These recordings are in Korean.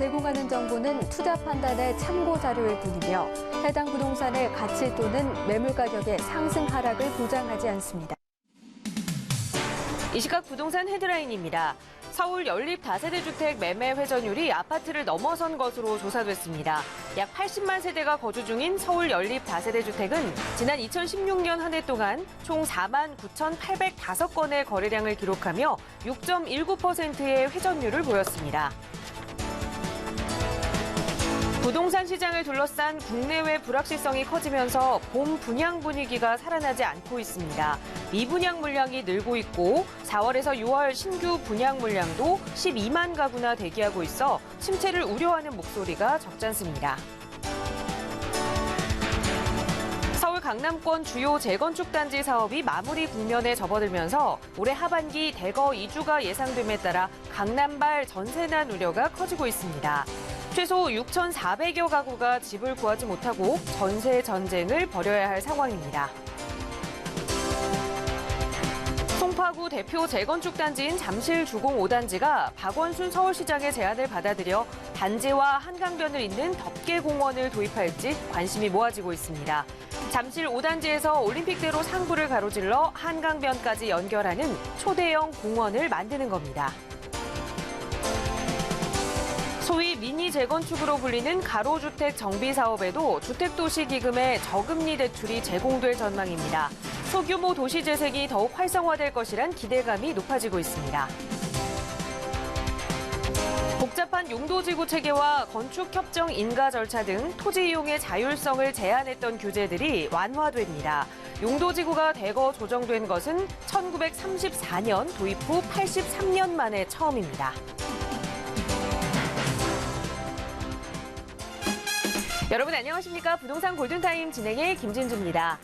제공하는 정보는 투자 판단의 참고 자료일 뿐이며 해당 부동산의 가치 또는 매물 가격의 상승 하락을 보장하지 않습니다. 이 시각 부동산 헤드라인입니다. 서울 연립 다세대 주택 매매 회전율이 아파트를 넘어선 것으로 조사됐습니다. 약 80만 세대가 거주 중인 서울 연립 다세대 주택은 지난 2016년 한 해 동안 총 4만 9,805건의 거래량을 기록하며 6.19%의 회전율을 보였습니다. 부동산 시장을 둘러싼 국내외 불확실성이 커지면서 봄 분양 분위기가 살아나지 않고 있습니다. 미분양 물량이 늘고 있고 4월에서 6월 신규 분양 물량도 12만 가구나 대기하고 있어 침체를 우려하는 목소리가 적지 않습니다. 서울 강남권 주요 재건축 단지 사업이 마무리 국면에 접어들면서 올해 하반기 대거 이주가 예상됨에 따라 강남발 전세난 우려가 커지고 있습니다. 최소 6,400여 가구가 집을 구하지 못하고 전세 전쟁을 벌여야 할 상황입니다. 송파구 대표 재건축 단지인 잠실 주공 5단지가 박원순 서울시장의 제안을 받아들여 단지와 한강변을 잇는 덮개공원을 도입할지 관심이 모아지고 있습니다. 잠실 5단지에서 올림픽대로 상부를 가로질러 한강변까지 연결하는 초대형 공원을 만드는 겁니다. 소위 미니 재건축으로 불리는 가로주택 정비 사업에도 주택도시기금의 저금리 대출이 제공될 전망입니다. 소규모 도시 재생이 더욱 활성화될 것이란 기대감이 높아지고 있습니다. 복잡한 용도지구 체계와 건축 협정 인가 절차 등 토지 이용의 자율성을 제한했던 규제들이 완화됩니다. 용도지구가 대거 조정된 것은 1934년 도입 후 83년 만에 처음입니다. 여러분 안녕하십니까? 부동산 골든타임 진행의 김진주입니다.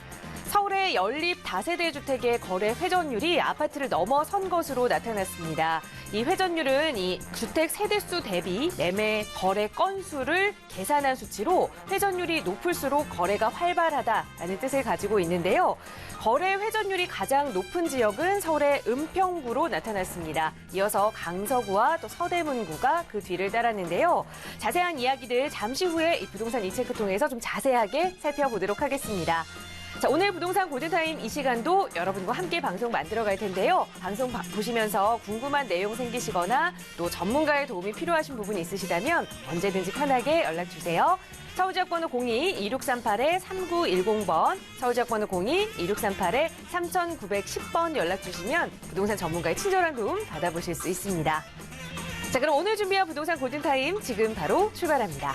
서울의 연립 다세대 주택의 거래 회전율이 아파트를 넘어선 것으로 나타났습니다. 이 회전율은 이 주택 세대수 대비 매매 거래 건수를 계산한 수치로 회전율이 높을수록 거래가 활발하다라는 뜻을 가지고 있는데요. 거래 회전율이 가장 높은 지역은 서울의 은평구로 나타났습니다. 이어서 강서구와 또 서대문구가 그 뒤를 따랐는데요. 자세한 이야기들 잠시 후에 이 부동산 이체크 통해서 좀 자세하게 살펴보도록 하겠습니다. 자, 오늘 부동산 골든타임 이 시간도 여러분과 함께 방송 만들어갈 텐데요. 방송 보시면서 궁금한 내용 생기시거나 또 전문가의 도움이 필요하신 부분이 있으시다면 언제든지 편하게 연락주세요. 서울지역번호 02-2638-3910번, 서울지역번호 02-2638-3910번 연락주시면 부동산 전문가의 친절한 도움 받아보실 수 있습니다. 자, 그럼 오늘 준비한 부동산 골든타임 지금 바로 출발합니다.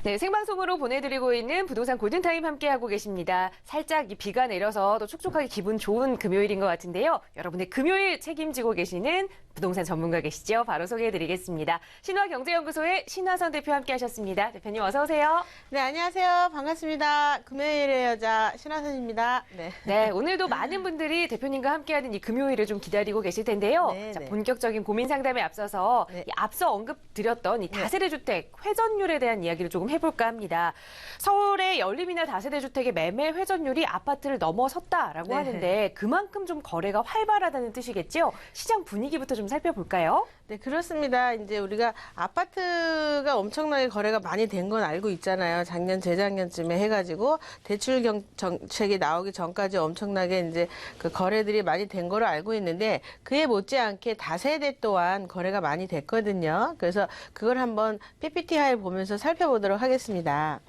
네, 생방송으로 보내드리고 있는 부동산 골든타임 함께하고 계십니다. 살짝 이 비가 내려서 또 촉촉하게 기분 좋은 금요일인 것 같은데요. 여러분의 금요일 책임지고 계시는 부동산 전문가 계시죠? 바로 소개해드리겠습니다. 신화경제연구소의 신화선 대표 함께하셨습니다. 대표님 어서 오세요. 네, 안녕하세요. 반갑습니다. 금요일의 여자 신화선입니다. 네, 오늘도 많은 분들이 대표님과 함께하는 이 금요일을 좀 기다리고 계실 텐데요. 네, 자, 네. 본격적인 고민 상담에 앞서서 네. 이 앞서 언급드렸던 이 다세대 주택 회전율에 대한 이야기를 조금 해볼까 합니다. 서울의 연립이나 다세대 주택의 매매 회전율이 아파트를 넘어섰다라고 네. 하는데 그만큼 좀 거래가 활발하다는 뜻이겠죠? 시장 분위기부터 좀 살펴볼까요? 네, 그렇습니다. 이제 우리가 아파트가 엄청나게 거래가 많이 된 건 알고 있잖아요. 작년, 재작년쯤에 해가지고 대출 정책이 나오기 전까지 엄청나게 이제 그 거래들이 많이 된 거로 알고 있는데 그에 못지않게 다세대 또한 거래가 많이 됐거든요. 그래서 그걸 한번 PPT 하에 보면서 살펴보도록 하겠습니다.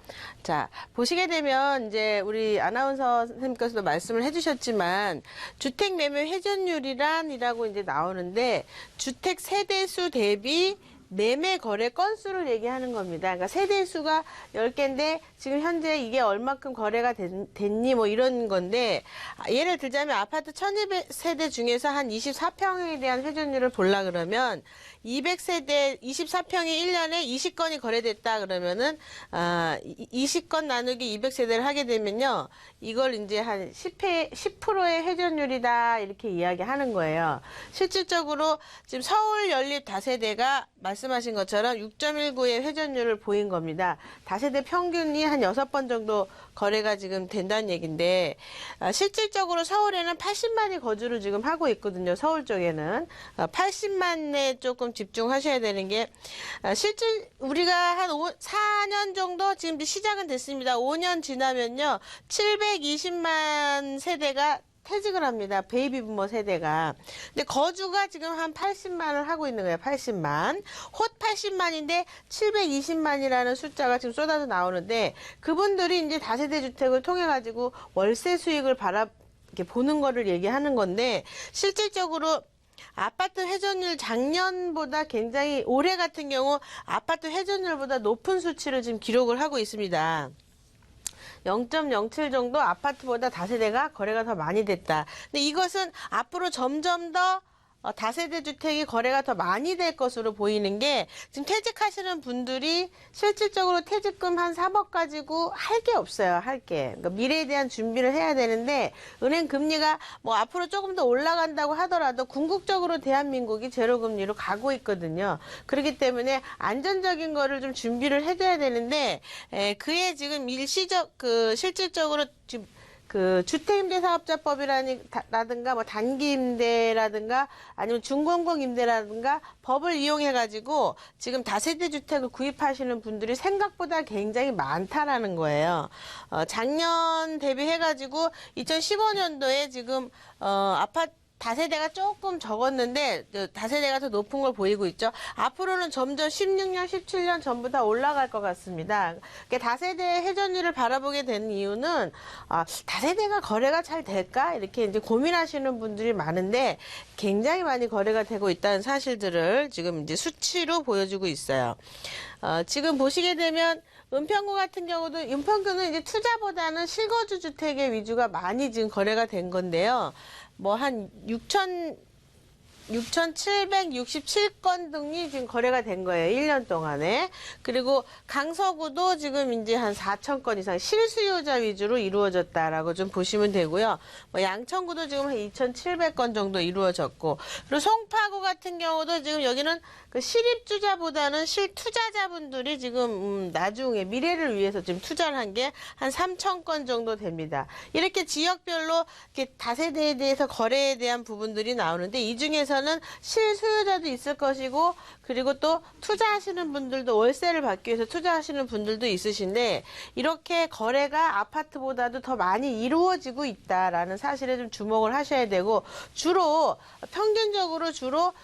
자, 보시게 되면 이제 우리 아나운서 선생님께서도 말씀을 해주셨지만 주택 매매 회전율이란이라고 이제 나오는데 주택 세대수 대비 매매 거래 건수를 얘기하는 겁니다. 그러니까 세대수가 10개인데 지금 현재 이게 얼마큼 거래가 됐니 뭐 이런 건데 예를 들자면 아파트 1200세대 중에서 한 24평에 대한 회전율을 보려 그러면 200세대 24평이 1년에 20건이 거래됐다 그러면은 20건 나누기 200세대를 하게 되면요. 이걸 이제 한 10%의 회전율이다 이렇게 이야기하는 거예요. 실질적으로 지금 서울 연립 다세대가 말씀하신 것처럼 6.19의 회전율을 보인 겁니다. 다세대 평균이 한 6번 정도 거래가 지금 된다는 얘기인데 실질적으로 서울에는 80만이 거주를 지금 하고 있거든요. 서울 쪽에는 80만에 조금 집중하셔야 되는 게 실질 우리가 한 4년 정도 지금 시작은 됐습니다. 5년 지나면요 720만 세대가 퇴직을 합니다. 베이비 부머 세대가. 근데 거주가 지금 한 80만을 하고 있는 거예요. 80만. 헛 80만인데 720만이라는 숫자가 지금 쏟아져 나오는데 그분들이 이제 다세대 주택을 통해 가지고 월세 수익을 이렇게 보는 거를 얘기하는 건데 실질적으로 아파트 회전율 작년보다 굉장히 올해 같은 경우 아파트 회전율보다 높은 수치를 지금 기록을 하고 있습니다. 0.07 정도 아파트보다 다세대가 거래가 더 많이 됐다. 근데 이것은 앞으로 점점 더 다세대 주택이 거래가 더 많이 될 것으로 보이는 게 지금 퇴직하시는 분들이 실질적으로 퇴직금 한 3억 가지고 할 게 없어요. 할 게. 그러니까 미래에 대한 준비를 해야 되는데 은행 금리가 뭐 앞으로 조금 더 올라간다고 하더라도 궁극적으로 대한민국이 제로금리로 가고 있거든요. 그렇기 때문에 안전적인 거를 좀 준비를 해줘야 되는데 그에 지금 실질적으로 지금 주택임대사업자법이라든가 뭐 단기임대라든가 아니면 중공공임대라든가 법을 이용해가지고 지금 다세대 주택을 구입하시는 분들이 생각보다 굉장히 많다라는 거예요. 작년 대비해가지고 2015년도에 지금 다세대가 조금 적었는데 다세대가 더 높은 걸 보이고 있죠. 앞으로는 점점 16년, 17년 전보다 올라갈 것 같습니다. 다세대 회전율을 바라보게 된 이유는 다세대가 거래가 잘 될까? 이렇게 이제 고민하시는 분들이 많은데 굉장히 많이 거래가 되고 있다는 사실들을 지금 이제 수치로 보여주고 있어요. 지금 보시게 되면 은평구 같은 경우도 은평구는 이제 투자보다는 실거주 주택의 위주가 많이 지금 거래가 된 건데요. 뭐 한 6,767건 등이 지금 거래가 된 거예요. 1년 동안에. 그리고 강서구도 지금 이제 한 4,000건 이상 실수요자 위주로 이루어졌다라고 좀 보시면 되고요. 뭐 양천구도 지금 한 2,700건 정도 이루어졌고, 그리고 송파구 같은 경우도 지금 여기는 그 실입주자보다는 실투자자분들이 지금 나중에 미래를 위해서 지금 투자를 한 게 한 3,000건 정도 됩니다. 이렇게 지역별로 이렇게 다세대에 대해서 거래에 대한 부분들이 나오는데 이 중에서는 실수요자도 있을 것이고 그리고 또 투자하시는 분들도 월세를 받기 위해서 투자하시는 분들도 있으신데 이렇게 거래가 아파트보다도 더 많이 이루어지고 있다라는 사실에 좀 주목을 하셔야 되고 평균적으로 주로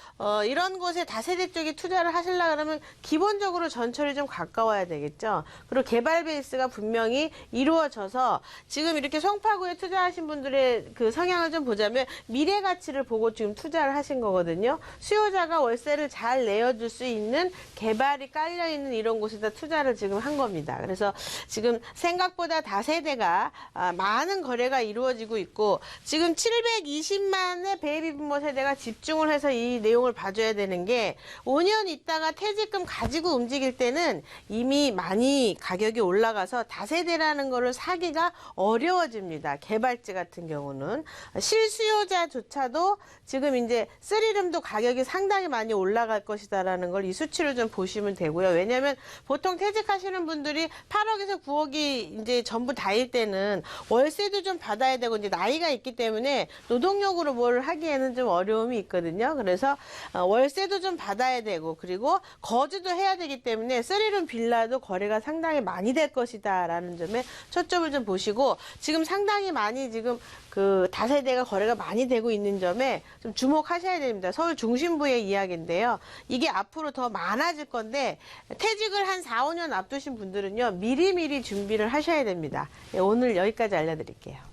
이런 곳에 다세대 쪽에 투자를 하시려고 그러면 기본적으로 전철이 좀 가까워야 되겠죠. 그리고 개발 베이스가 분명히 이루어져서 지금 이렇게 송파구에 투자하신 분들의 그 성향을 좀 보자면 미래 가치를 보고 지금 투자를 하신 거거든요. 수요자가 월세를 잘 내어줄 수 있는 개발이 깔려있는 이런 곳에다 투자를 지금 한 겁니다. 그래서 지금 생각보다 다세대가 많은 거래가 이루어지고 있고 지금 720만의 베이비부머 세대가 집중을 해서 이 내용을 봐줘야 되는 게 5년 있다가 퇴직금 가지고 움직일 때는 이미 많이 가격이 올라가서 다세대라는 거를 사기가 어려워집니다. 개발지 같은 경우는. 실수요자조차도 지금 이제 3룸도 가격이 상당히 많이 올라갈 것이다라는 걸 이 수치를 좀 보시면 되고요. 왜냐하면 보통 퇴직하시는 분들이 8억에서 9억이 이제 전부 다일 때는 월세도 좀 받아야 되고 이제 나이가 있기 때문에 노동력으로 뭘 하기에는 좀 어려움이 있거든요. 그래서 월세도 좀 받아야 되고 그리고 거주도 해야 되기 때문에 3룸 빌라도 거래가 상당히 많이 될 것이다라는 점에 초점을 좀 보시고 지금 상당히 많이 지금 그 다세대가 거래가 많이 되고 있는 점에 좀 주목하셔야 됩니다. 서울 중심부의 이야기인데요. 이게 앞으로 더 많아질 건데 퇴직을 한 4, 5년 앞두신 분들은요. 미리미리 준비를 하셔야 됩니다. 오늘 여기까지 알려드릴게요.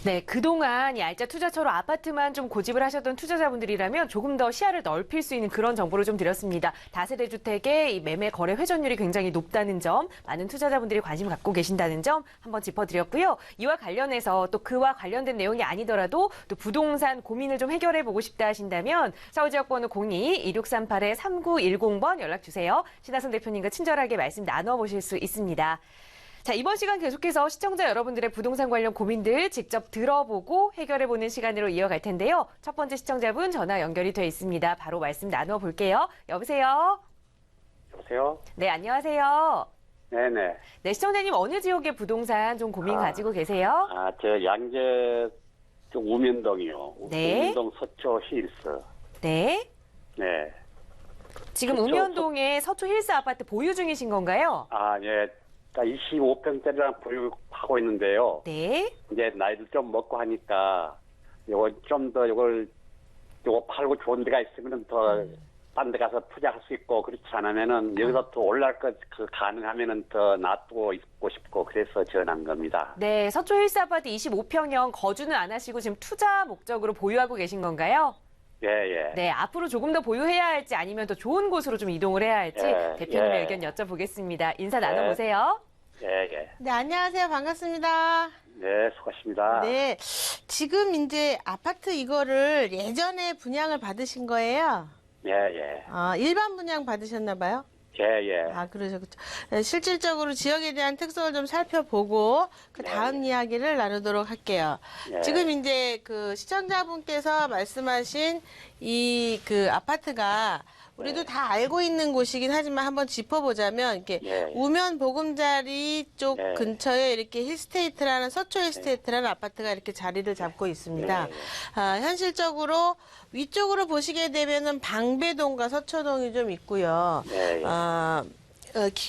네, 그동안 얄짜 투자처로 아파트만 좀 고집을 하셨던 투자자분들이라면 조금 더 시야를 넓힐 수 있는 그런 정보를 좀 드렸습니다. 다세대 주택의 이 매매 거래 회전율이 굉장히 높다는 점, 많은 투자자분들이 관심 갖고 계신다는 점 한번 짚어드렸고요. 이와 관련해서 또 그와 관련된 내용이 아니더라도 또 부동산 고민을 좀 해결해 보고 싶다 하신다면 서울지역번호 02-2638-3910번 연락 주세요. 신하선 대표님과 친절하게 말씀 나눠보실 수 있습니다. 자, 이번 시간 계속해서 시청자 여러분들의 부동산 관련 고민들 직접 들어보고 해결해보는 시간으로 이어갈 텐데요. 첫 번째 시청자분 전화 연결이 돼 있습니다. 바로 말씀 나눠볼게요. 여보세요? 여보세요? 네, 안녕하세요. 네네. 네, 시청자님 어느 지역의 부동산 좀 고민 가지고 계세요? 저 양재 쪽 우면동이요. 네. 우면동 서초 힐스. 네. 네. 지금 그렇죠. 읍면동의 서초 힐스 아파트 보유 중이신 건가요? 예. 25평짜리랑 보유하고 있는데요. 네. 이제 나이를 좀 먹고 하니까 요거 좀 더 요거 팔고 좋은 데가 있으면 더 딴 데 가서 투자할 수 있고 그렇지 않으면은 여기서 또 올라갈 것 가능하면은 더 놔두고 있고 싶고 그래서 전한 겁니다. 네, 서초 힐스 아파트 25평형 거주는 안 하시고 지금 투자 목적으로 보유하고 계신 건가요? 예, 예. 네, 앞으로 조금 더 보유해야 할지 아니면 더 좋은 곳으로 좀 이동을 해야 할지 예, 대표님의 예. 의견 여쭤보겠습니다. 인사 나눠보세요. 예, 예. 네, 안녕하세요. 반갑습니다. 네, 수고하십니다. 네. 지금 이제 아파트 이거를 예전에 분양을 받으신 거예요? 예, 예. 일반 분양 받으셨나 봐요? 예, 예. 그러셨죠. 네, 실질적으로 지역에 대한 특성을 좀 살펴보고 그 다음 이야기를 나누도록 할게요. 예. 지금 이제 그 시청자분께서 말씀하신 이 그 아파트가 우리도 다 알고 있는 곳이긴 하지만 한번 짚어보자면 이렇게 예. 우면 보금자리 쪽 예. 근처에 이렇게 힐스테이트라는 서초 힐스테이트라는 아파트가 이렇게 자리를 잡고 있습니다. 현실적으로 위쪽으로 보시게 되면은 방배동과 서초동이 좀 있고요. 예, 예.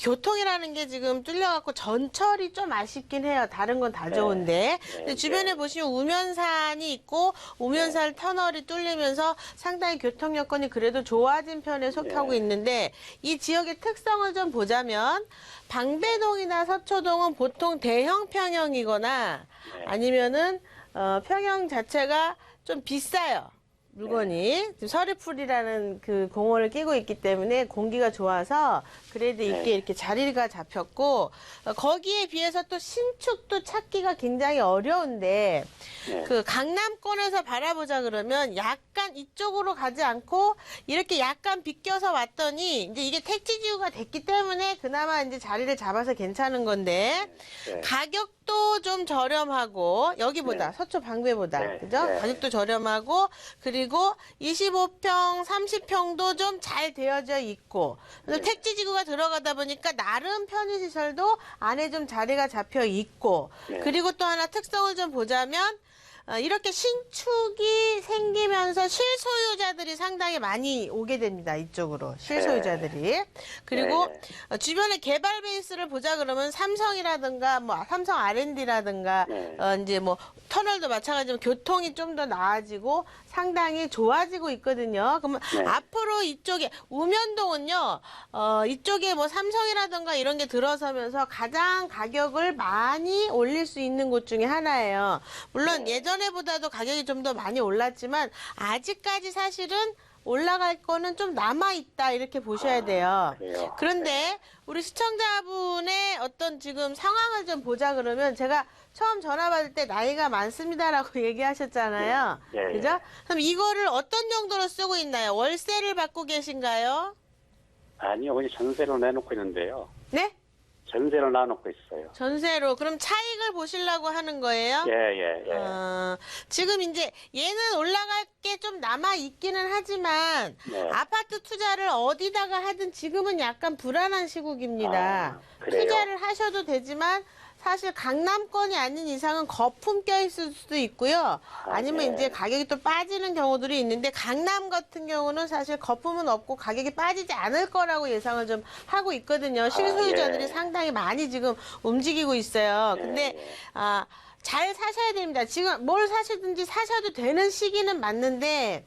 교통이라는 게 지금 뚫려갖고 전철이 좀 아쉽긴 해요. 다른 건 다 좋은데. 근데 주변에 보시면 우면산이 있고 우면산 터널이 뚫리면서 상당히 교통 여건이 그래도 좋아진 편에 속하고 있는데 이 지역의 특성을 좀 보자면 방배동이나 서초동은 보통 대형 평형이거나 아니면은 평형 자체가 좀 비싸요. 물건이 지금 서리풀이라는 그 공원을 끼고 있기 때문에 공기가 좋아서 그래도 있게 이렇게 자리가 잡혔고 거기에 비해서 또 신축도 찾기가 굉장히 어려운데 그 강남권에서 바라보자 그러면 약간 이쪽으로 가지 않고 이렇게 약간 비껴서 왔더니 이제 이게 택지지구가 됐기 때문에 그나마 이제 자리를 잡아서 괜찮은 건데 가격도 좀 저렴하고 여기보다 서초 방배보다 그죠? 가격도 저렴하고 그리고 25평, 30평도 좀 잘 되어져 있고 택지지구가 들어가다 보니까 나름 편의시설도 안에 좀 자리가 잡혀 있고 그리고 또 하나 특성을 좀 보자면 이렇게 신축이 생기면서 실소유자들이 상당히 많이 오게 됩니다. 이쪽으로 실소유자들이. 그리고 주변에 개발 베이스를 보자 그러면 삼성이라든가 뭐 삼성 R&D라든가 이제 뭐 터널도 마찬가지로 교통이 좀 더 나아지고 상당히 좋아지고 있거든요. 그러면 앞으로 이쪽에 우면동은요. 이쪽에 뭐 삼성이라든가 이런 게 들어서면서 가장 가격을 많이 올릴 수 있는 곳 중에 하나예요. 물론 예전에보다도 가격이 좀 더 많이 올랐지만 아직까지 사실은 올라갈 거는 좀 남아있다 이렇게 보셔야 돼요. 그래요? 그런데 우리 시청자분의 어떤 지금 상황을 좀 보자 그러면 제가 처음 전화 받을 때 나이가 많습니다라고 얘기하셨잖아요. 그죠? 그럼 이거를 어떤 용도로 쓰고 있나요? 월세를 받고 계신가요? 아니요, 그냥 전세로 내놓고 있는데요. 네? 전세로 놔놓고 있어요. 전세로. 그럼 차익을 보시려고 하는 거예요? 예. 지금 이제 얘는 올라갈 게 좀 남아 있기는 하지만 아파트 투자를 어디다가 하든 지금은 약간 불안한 시국입니다. 그래요? 투자를 하셔도 되지만 사실 강남권이 아닌 이상은 거품 껴있을 수도 있고요. 아니면 이제 가격이 또 빠지는 경우들이 있는데 강남 같은 경우는 사실 거품은 없고 가격이 빠지지 않을 거라고 예상을 좀 하고 있거든요. 실소유자들이 상당히 많이 지금 움직이고 있어요. 근데 잘 사셔야 됩니다. 지금 뭘 사시든지 사셔도 되는 시기는 맞는데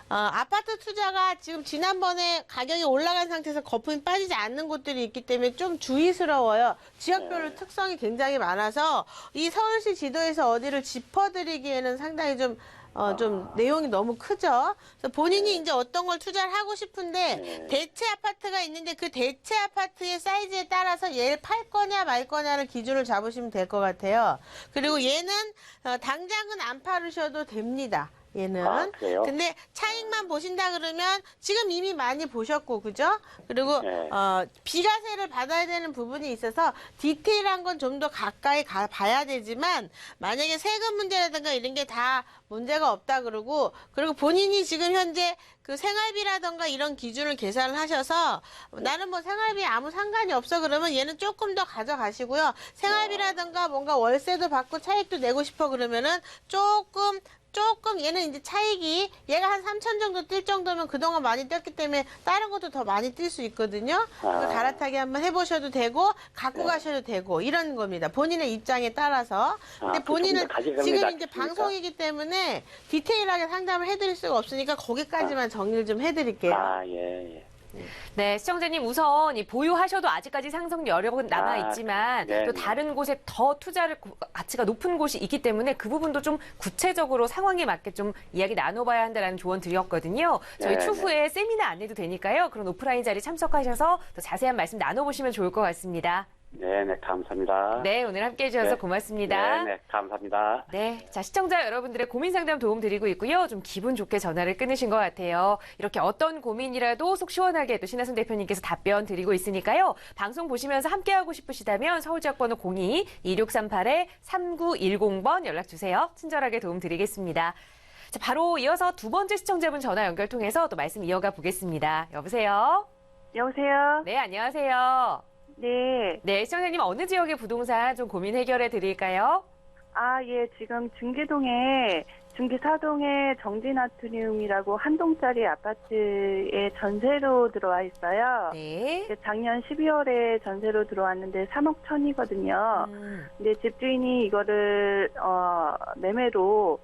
아파트 투자가 지금 지난번에 가격이 올라간 상태에서 거품이 빠지지 않는 곳들이 있기 때문에 좀 주의스러워요. 지역별로 특성이 굉장히 많아서 이 서울시 지도에서 어디를 짚어드리기에는 상당히 좀 내용이 너무 크죠. 그래서 본인이 이제 어떤 걸 투자를 하고 싶은데 대체 아파트가 있는데 그 대체 아파트의 사이즈에 따라서 얘를 팔 거냐 말 거냐를 기준을 잡으시면 될 것 같아요. 그리고 얘는 당장은 안 팔으셔도 됩니다. 얘는. 그래요? 근데 차익만 보신다 그러면 지금 이미 많이 보셨고, 그죠? 그리고, 비과세를 받아야 되는 부분이 있어서 디테일한 건 좀 더 가까이 봐야 되지만, 만약에 세금 문제라든가 이런 게 다 문제가 없다 그러고, 그리고 본인이 지금 현재 그 생활비라던가 이런 기준을 계산을 하셔서 나는 뭐 생활비 아무 상관이 없어 그러면 얘는 조금 더 가져가시고요. 생활비라던가 뭔가 월세도 받고 차익도 내고 싶어 그러면은 조금 얘는 이제 차익이 얘가 한 3천 정도 뛸 정도면 그동안 많이 뛰었기 때문에 다른 것도 더 많이 뛸 수 있거든요. 그거 갈아타기 한번 해보셔도 되고 갖고 가셔도 되고 이런 겁니다. 본인의 입장에 따라서. 근데 본인은 지금 이제 방송이기 때문에 디테일하게 상담을 해드릴 수가 없으니까 거기까지만 정리를 좀 해드릴게요. 예. 네, 시청자님 우선 이 보유하셔도 아직까지 상승 여력은 남아 있지만 네, 또 네. 다른 곳에 더 투자를 가치가 높은 곳이 있기 때문에 그 부분도 좀 구체적으로 상황에 맞게 좀 이야기 나눠봐야 한다라는 조언 드렸거든요. 저희 네, 추후에 세미나 안내도 되니까요. 그런 오프라인 자리 참석하셔서 더 자세한 말씀 나눠보시면 좋을 것 같습니다. 네, 감사합니다. 네, 오늘 함께 해주셔서 네. 고맙습니다. 네, 감사합니다. 네, 자 시청자 여러분들의 고민 상담 도움 드리고 있고요. 좀 기분 좋게 전화를 끊으신 것 같아요. 이렇게 어떤 고민이라도 속 시원하게 또 신하순 대표님께서 답변 드리고 있으니까요. 방송 보시면서 함께하고 싶으시다면 서울지역번호 02-2638-3910번 연락 주세요. 친절하게 도움 드리겠습니다. 자, 바로 이어서 두 번째 시청자분 전화 연결 통해서 또 말씀 이어가 보겠습니다. 여보세요? 여보세요? 네, 안녕하세요. 네. 네, 시청자님 어느 지역의 부동산 좀 고민 해결해 드릴까요? 예, 지금 중계동에, 중계사동에 정진아트리움이라고 한 동짜리 아파트에 전세로 들어와 있어요. 네. 작년 12월에 전세로 들어왔는데 3억 1천이거든요. 근데 집주인이 이거를, 매매로,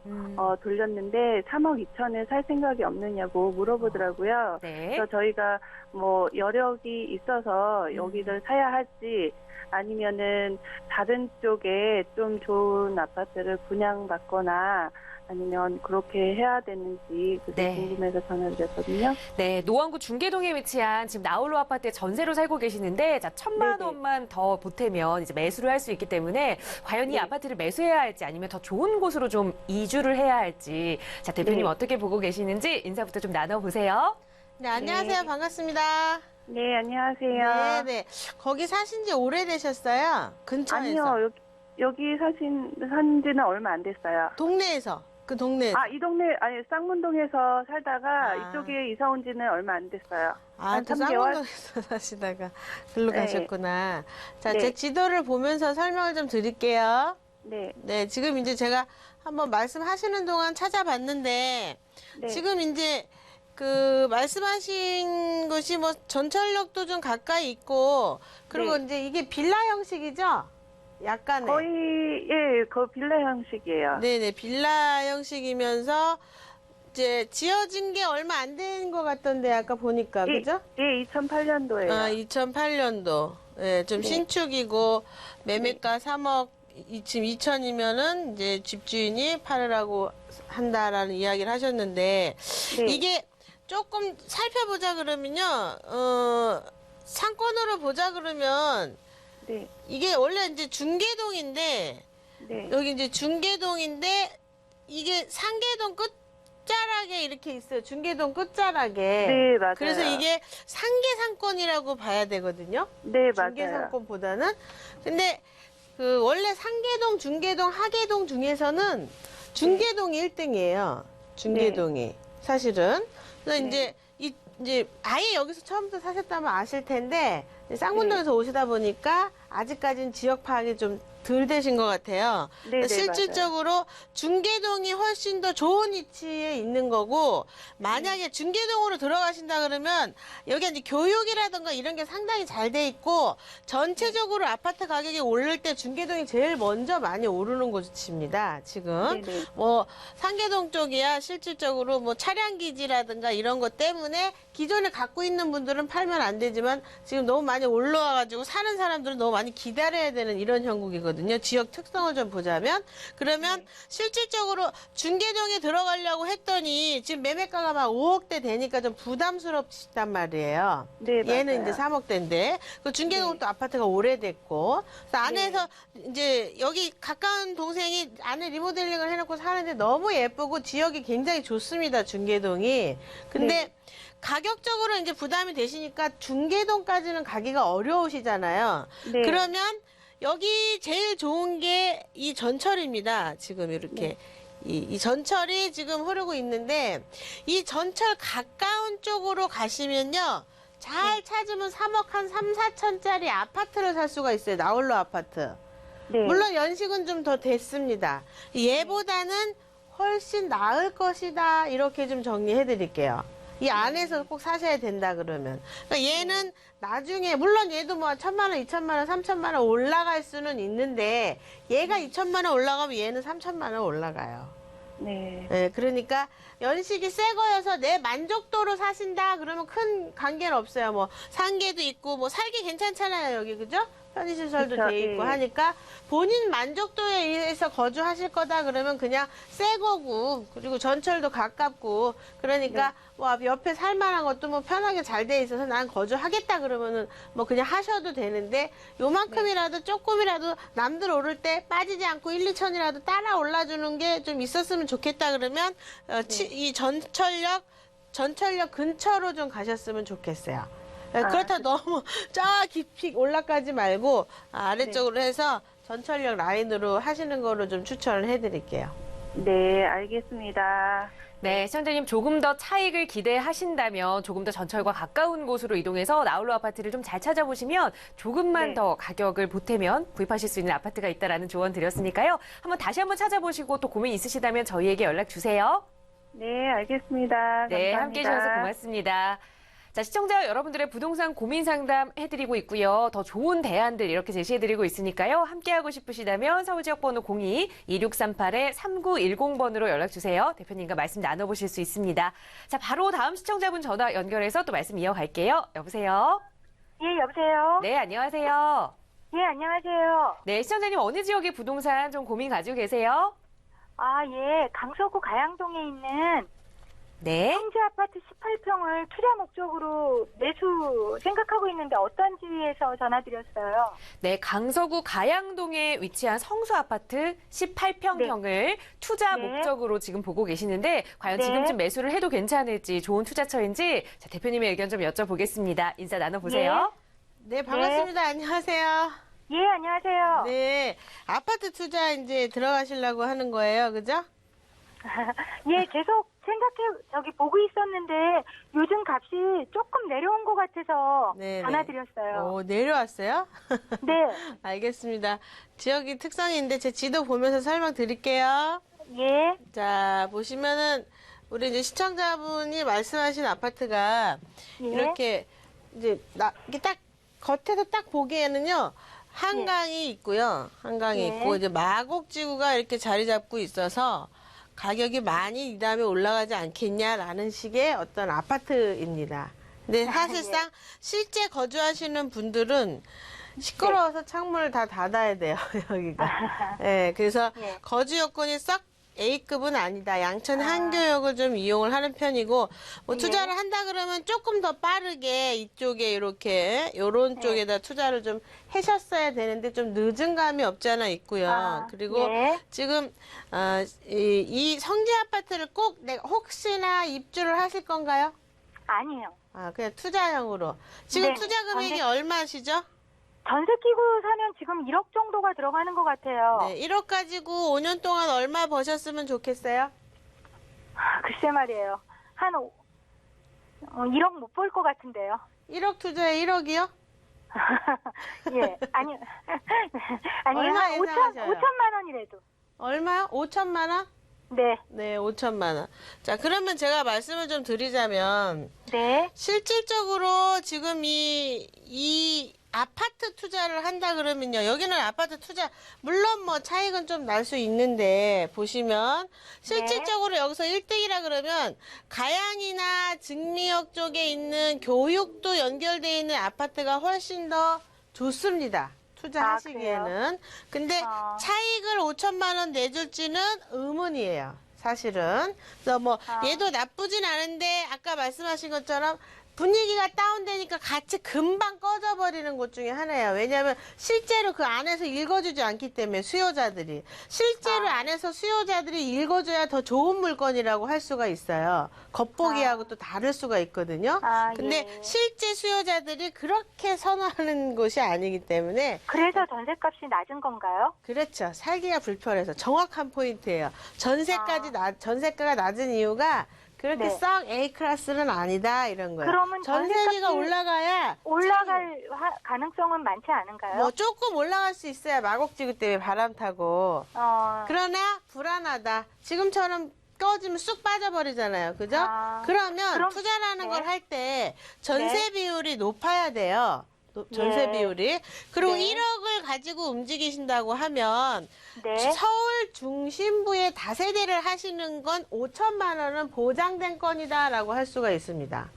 돌렸는데 3억 2천에 살 생각이 없느냐고 물어보더라고요. 네. 그래서 저희가 뭐 여력이 있어서 여기를 사야 할지 아니면은 다른 쪽에 좀 좋은 아파트를 분양받거나 아니면 그렇게 해야 되는지 그게 네. 궁금해서 전화드렸거든요. 네, 노원구 중계동에 위치한 지금 나홀로 아파트에 전세로 살고 계시는데 자, 1,000만 네네. 원만 더 보태면 이제 매수를 할 수 있기 때문에 과연 이 네. 아파트를 매수해야 할지 아니면 더 좋은 곳으로 좀 이주를 해야 할지 자, 대표님 네. 어떻게 보고 계시는지 인사부터 좀 나눠보세요. 네, 안녕하세요. 네. 반갑습니다. 네, 안녕하세요. 네. 거기 사신 지 오래되셨어요? 근처에서? 아니요, 여기 산 지는 얼마 안 됐어요. 동네에서? 그 동네에서? 이 동네, 쌍문동에서 살다가 아. 이쪽에 이사 온 지는 얼마 안 됐어요. 한 또 3개월? 쌍문동에서 사시다가 글로 네. 가셨구나. 자, 네. 제 지도를 보면서 설명을 좀 드릴게요. 네, 네, 지금 이제 제가 한번 말씀하시는 동안 찾아봤는데, 네. 지금 이제 그 말씀하신 것이 뭐 전철역도 좀 가까이 있고, 그리고 네. 이제 이게 빌라 형식이죠? 약간의. 거의, 그 빌라 형식이에요. 네네, 빌라 형식이면서 이제 지어진 게 얼마 안 된 것 같던데, 아까 보니까, 그죠? 예, 2008년도에요. 2008년도. 예, 좀 네. 신축이고, 매매가 3억, 지금 2천이면은 이제 집주인이 팔으라고 한다라는 이야기를 하셨는데, 네. 이게 조금 살펴보자 그러면요, 상권으로 보자 그러면, 네, 이게 원래 이제 중계동인데, 네. 여기 이제 중계동인데, 이게 상계동 끝자락에 이렇게 있어요. 중계동 끝자락에. 네, 맞아요. 그래서 이게 상계상권이라고 봐야 되거든요. 네, 맞아요. 중계상권보다는. 근데 그 원래 상계동, 중계동, 하계동 중에서는 중계동이 1등이에요. 중계동이. 사실은. 그래서 네. 이제 아예 여기서 처음부터 사셨다면 아실 텐데 쌍문동에서 오시다 보니까 아직까지는 지역 파악이 좀 덜 되신 것 같아요. 네, 네, 실질적으로 중계동이 훨씬 더 좋은 위치에 있는 거고, 만약에 중계동으로 들어가신다 그러면 여기 이제 교육이라든가 이런 게 상당히 잘 돼 있고, 전체적으로 아파트 가격이 오를 때 중계동이 제일 먼저 많이 오르는 곳입니다. 지금 네, 네. 뭐 상계동 쪽이야 실질적으로 뭐 차량 기지라든가 이런 것 때문에 기존에 갖고 있는 분들은 팔면 안 되지만 지금 너무 많이 올라와가지고 사는 사람들은 너무 많이 기다려야 되는 이런 형국이거든요. 지역 특성을 좀 보자면. 그러면 실질적으로 중계동에 들어가려고 했더니 지금 매매가가 막 5억대 되니까 좀 부담스럽단 말이에요. 네, 얘는 맞아요. 이제 3억대인데 그 중계동은 네. 또 아파트가 오래됐고 그래서 안에서 이제 여기 가까운 동생이 안에 리모델링을 해놓고 사는데 너무 예쁘고 지역이 굉장히 좋습니다. 중계동이. 근데 네. 가격적으로 이제 부담이 되시니까 중계동까지는 가기가 어려우시잖아요. 네. 그러면 여기 제일 좋은 게 이 전철입니다. 지금 이렇게 이 전철이 지금 흐르고 있는데 이 전철 가까운 쪽으로 가시면요. 잘 찾으면 3억 한 3, 4천짜리 아파트를 살 수가 있어요. 나홀로 아파트. 네. 물론 연식은 좀 더 됐습니다. 얘보다는 훨씬 나을 것이다. 이렇게 좀 정리해 드릴게요. 이 안에서 꼭 사셔야 된다 그러면. 그러니까 얘는 나중에 물론 얘도 뭐 1,000만 원, 2,000만 원, 3,000만 원 올라갈 수는 있는데 얘가 2,000만 원 올라가면 얘는 3,000만 원 올라가요. 네. 네, 그러니까 연식이 새 거여서 내 만족도로 사신다 그러면 큰 관계는 없어요. 뭐 상계도 있고 뭐 살기 괜찮잖아요 여기 그죠? 편의시설도 그쵸, 돼 있고 예. 하니까 본인 만족도에 의해서 거주하실 거다 그러면 그냥 새 거고 그리고 전철도 가깝고 그러니까 뭐 옆에 살만한 것도 뭐 편하게 잘 돼 있어서 난 거주하겠다 그러면은 뭐 그냥 하셔도 되는데 요만큼이라도 조금이라도 남들 오를 때 빠지지 않고 1, 2천이라도 따라 올라주는 게 좀 있었으면 좋겠다 그러면 이 전철역 근처로 좀 가셨으면 좋겠어요. 그렇다 너무 저 깊이 올라가지 말고 아래쪽으로 해서 전철역 라인으로 하시는 거로 좀 추천을 해드릴게요. 네, 알겠습니다. 네, 시청자님 조금 더 차익을 기대하신다면 조금 더 전철과 가까운 곳으로 이동해서 나홀로 아파트를 좀 잘 찾아보시면 조금만 네. 더 가격을 보태면 구입하실 수 있는 아파트가 있다라는 조언 드렸으니까요. 다시 한번 찾아보시고 또 고민 있으시다면 저희에게 연락 주세요. 네, 알겠습니다. 네, 감사합니다. 함께해 주셔서 고맙습니다. 자, 시청자 여러분들의 부동산 고민 상담 해드리고 있고요. 더 좋은 대안들 이렇게 제시해드리고 있으니까요. 함께하고 싶으시다면 서울지역번호 02-2638-3910번으로 연락주세요. 대표님과 말씀 나눠보실 수 있습니다. 자, 바로 다음 시청자분 전화 연결해서 또 말씀 이어갈게요. 여보세요? 예, 여보세요? 네, 안녕하세요. 예, 안녕하세요. 네, 시청자님 어느 지역의 부동산 좀 고민 가지고 계세요? 아, 예, 강서구 가양동에 있는 네. 성지 아파트 18평을 투자 목적으로 매수 생각하고 있는데 어떤 지위에서 전화드렸어요? 네, 강서구 가양동에 위치한 성수 아파트 18평형을 투자 네. 목적으로 지금 보고 계시는데 과연 네. 지금쯤 매수를 해도 괜찮을지 좋은 투자처인지 자, 대표님의 의견 좀 여쭤보겠습니다. 인사 나눠보세요. 네, 반갑습니다. 안녕하세요. 예, 안녕하세요. 네, 아파트 투자 이제 들어가시려고 하는 거예요, 그죠? 예, 계속 보고 있었는데 요즘 값이 조금 내려온 것 같아서 네, 전화드렸어요. 오, 내려왔어요? 네, 알겠습니다. 지역이 특성이 있는데 제 지도 보면서 설명드릴게요. 예, 자, 보시면은 우리 이제 시청자분이 말씀하신 아파트가 예. 이렇게 이제 이게 딱 겉에서 딱 보기에는요. 한강이 있고요. 한강이 예. 있고 이제 마곡지구가 이렇게 자리 잡고 있어서 가격이 많이 이 다음에 올라가지 않겠냐라는 식의 어떤 아파트입니다. 근데 사실상 실제 거주하시는 분들은 시끄러워서 창문을 다 닫아야 돼요, 여기가. 네, 그래서 예. 거주 여건이 썩 A급은 아니다. 양천 한교역을 좀 이용을 하는 편이고, 뭐 투자를 한다 그러면 조금 더 빠르게 이쪽에 이렇게, 요런 쪽에다 투자를 좀 하셨어야 되는데 좀 늦은 감이 없지 않아 있고요. 그리고 예. 지금, 이 성지 아파트를 꼭 혹시나 입주를 하실 건가요? 아니에요. 아, 그냥 투자형으로. 지금 네, 투자 금액이 전세- 얼마시죠? 전세 끼고 사면 지금 1억 정도가 들어가는 것 같아요. 네, 1억 가지고 5년 동안 얼마 버셨으면 좋겠어요? 글쎄 말이에요. 한 1억 못 벌 것 같은데요. 1억 투자에 1억이요? 예, 아니, 아니, 얼마 한 예상하셔요? 5천만 원이라도. 얼마요? 5천만 원? 네, 네, 5천만 원. 자, 그러면 제가 말씀을 좀 드리자면, 네, 실질적으로 지금 이 아파트 투자를 한다 그러면요. 여기는 아파트 투자, 물론 뭐 차익은 좀 날 수 있는데, 보시면, 실질적으로 여기서 1등이라 그러면, 가양이나 증리역 쪽에 있는 교육도 연결되어 있는 아파트가 훨씬 더 좋습니다. 투자하시기에는. 근데 차익을 5천만 원 내줄지는 의문이에요. 사실은. 그래서 뭐, 얘도 나쁘진 않은데, 아까 말씀하신 것처럼, 분위기가 다운되니까 같이 금방 꺼져버리는 곳 중에 하나예요. 왜냐하면 실제로 그 안에서 읽어주지 않기 때문에 수요자들이. 실제로 안에서 수요자들이 읽어줘야 더 좋은 물건이라고 할 수가 있어요. 겉보기하고 또 다를 수가 있거든요. 근데 예. 실제 수요자들이 그렇게 선호하는 곳이 아니기 때문에 그래서 전셋값이 낮은 건가요? 그렇죠. 살기가 불편해서 정확한 포인트예요. 전세가가 낮은 이유가 그렇게 네. 썩 A 클래스는 아니다 이런 거예요. 그러면 전세비가 전셋값이 올라가야 올라갈 가능성은 많지 않은가요? 뭐 조금 올라갈 수 있어야 마곡지구 때문에 바람 타고. 그러나 불안하다. 지금처럼 꺼지면 쑥 빠져버리잖아요. 그죠? 그러면 그럼- 투자라는 네. 걸 할 때 전세 비율이 높아야 돼요. 전세 예. 비율이. 그리고 네. 1억을 가지고 움직이신다고 하면 네. 서울 중심부에 다세대를 하시는 건 5천만 원은 보장된 건이다라고 할 수가 있습니다.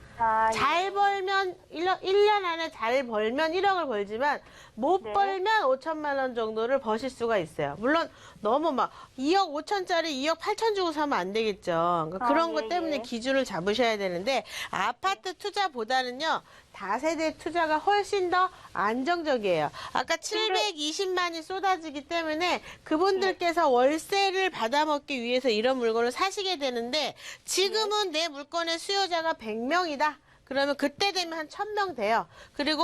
잘 벌면 1년 안에 잘 벌면 1억을 벌지만 못 네. 벌면 5천만 원 정도를 버실 수가 있어요. 물론 너무 막 2억 5천짜리 2억 8천 주고 사면 안 되겠죠. 그러니까 그런 것 때문에 기준을 잡으셔야 되는데 아파트 투자보다는요. 다세대 투자가 훨씬 더 안정적이에요. 아까 720만이 쏟아지기 때문에 그분들께서 월세를 받아먹기 위해서 이런 물건을 사시게 되는데 지금은 내 물건의 수요자가 100명이다. 그러면 그때 되면 한 1000명 돼요. 그리고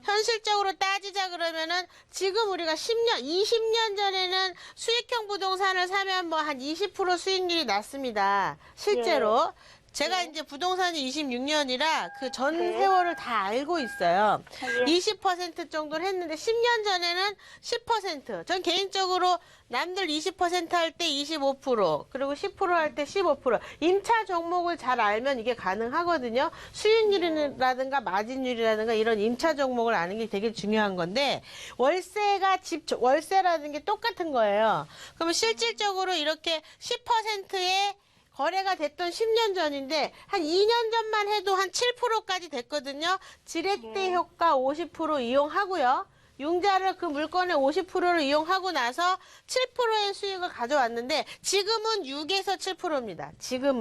현실적으로 따지자 그러면은 지금 우리가 20년 전에는 수익형 부동산을 사면 뭐 한 20% 수익률이 났습니다. 실제로. 제가 이제 부동산이 26년이라 그 전 세월을 다 알고 있어요. 20% 정도를 했는데 10년 전에는 10%. 전 개인적으로 남들 20% 할 때 25%, 그리고 10% 할 때 15%. 임차 종목을 잘 알면 이게 가능하거든요. 수익률이라든가 마진율이라든가 이런 임차 종목을 아는 게 되게 중요한 건데 월세라는 게 똑같은 거예요. 그러면 실질적으로 이렇게 10%의 거래가 됐던 10년 전인데 한 2년 전만 해도 한 7%까지 됐거든요. 지렛대 효과 50% 이용하고요. 융자를 그 물건의 50%를 이용하고 나서 7%의 수익을 가져왔는데 지금은 6에서 7%입니다. 지금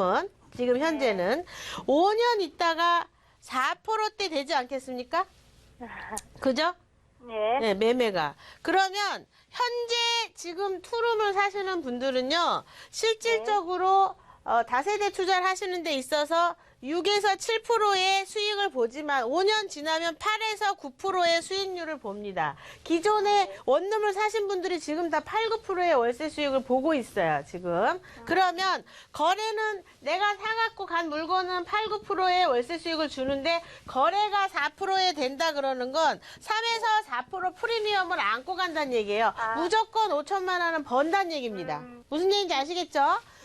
현재는 5년 있다가 4%대 되지 않겠습니까? 그죠? 네, 매매가. 그러면 현재 지금 투룸을 사시는 분들은요, 실질적으로 다세대 투자를 하시는 데 있어서 6에서 7%의 수익을 보지만 5년 지나면 8에서 9%의 수익률을 봅니다. 기존에 원룸을 사신 분들이 지금 다 8, 9%의 월세 수익을 보고 있어요, 지금. 그러면 거래는 내가 사갖고 간 물건은 8, 9%의 월세 수익을 주는데 거래가 4%에 된다 그러는 건 3에서 4% 프리미엄을 안고 간다는 얘기예요. 무조건 5천만 원은 번다는 얘기입니다. 무슨 얘기인지 아시겠죠?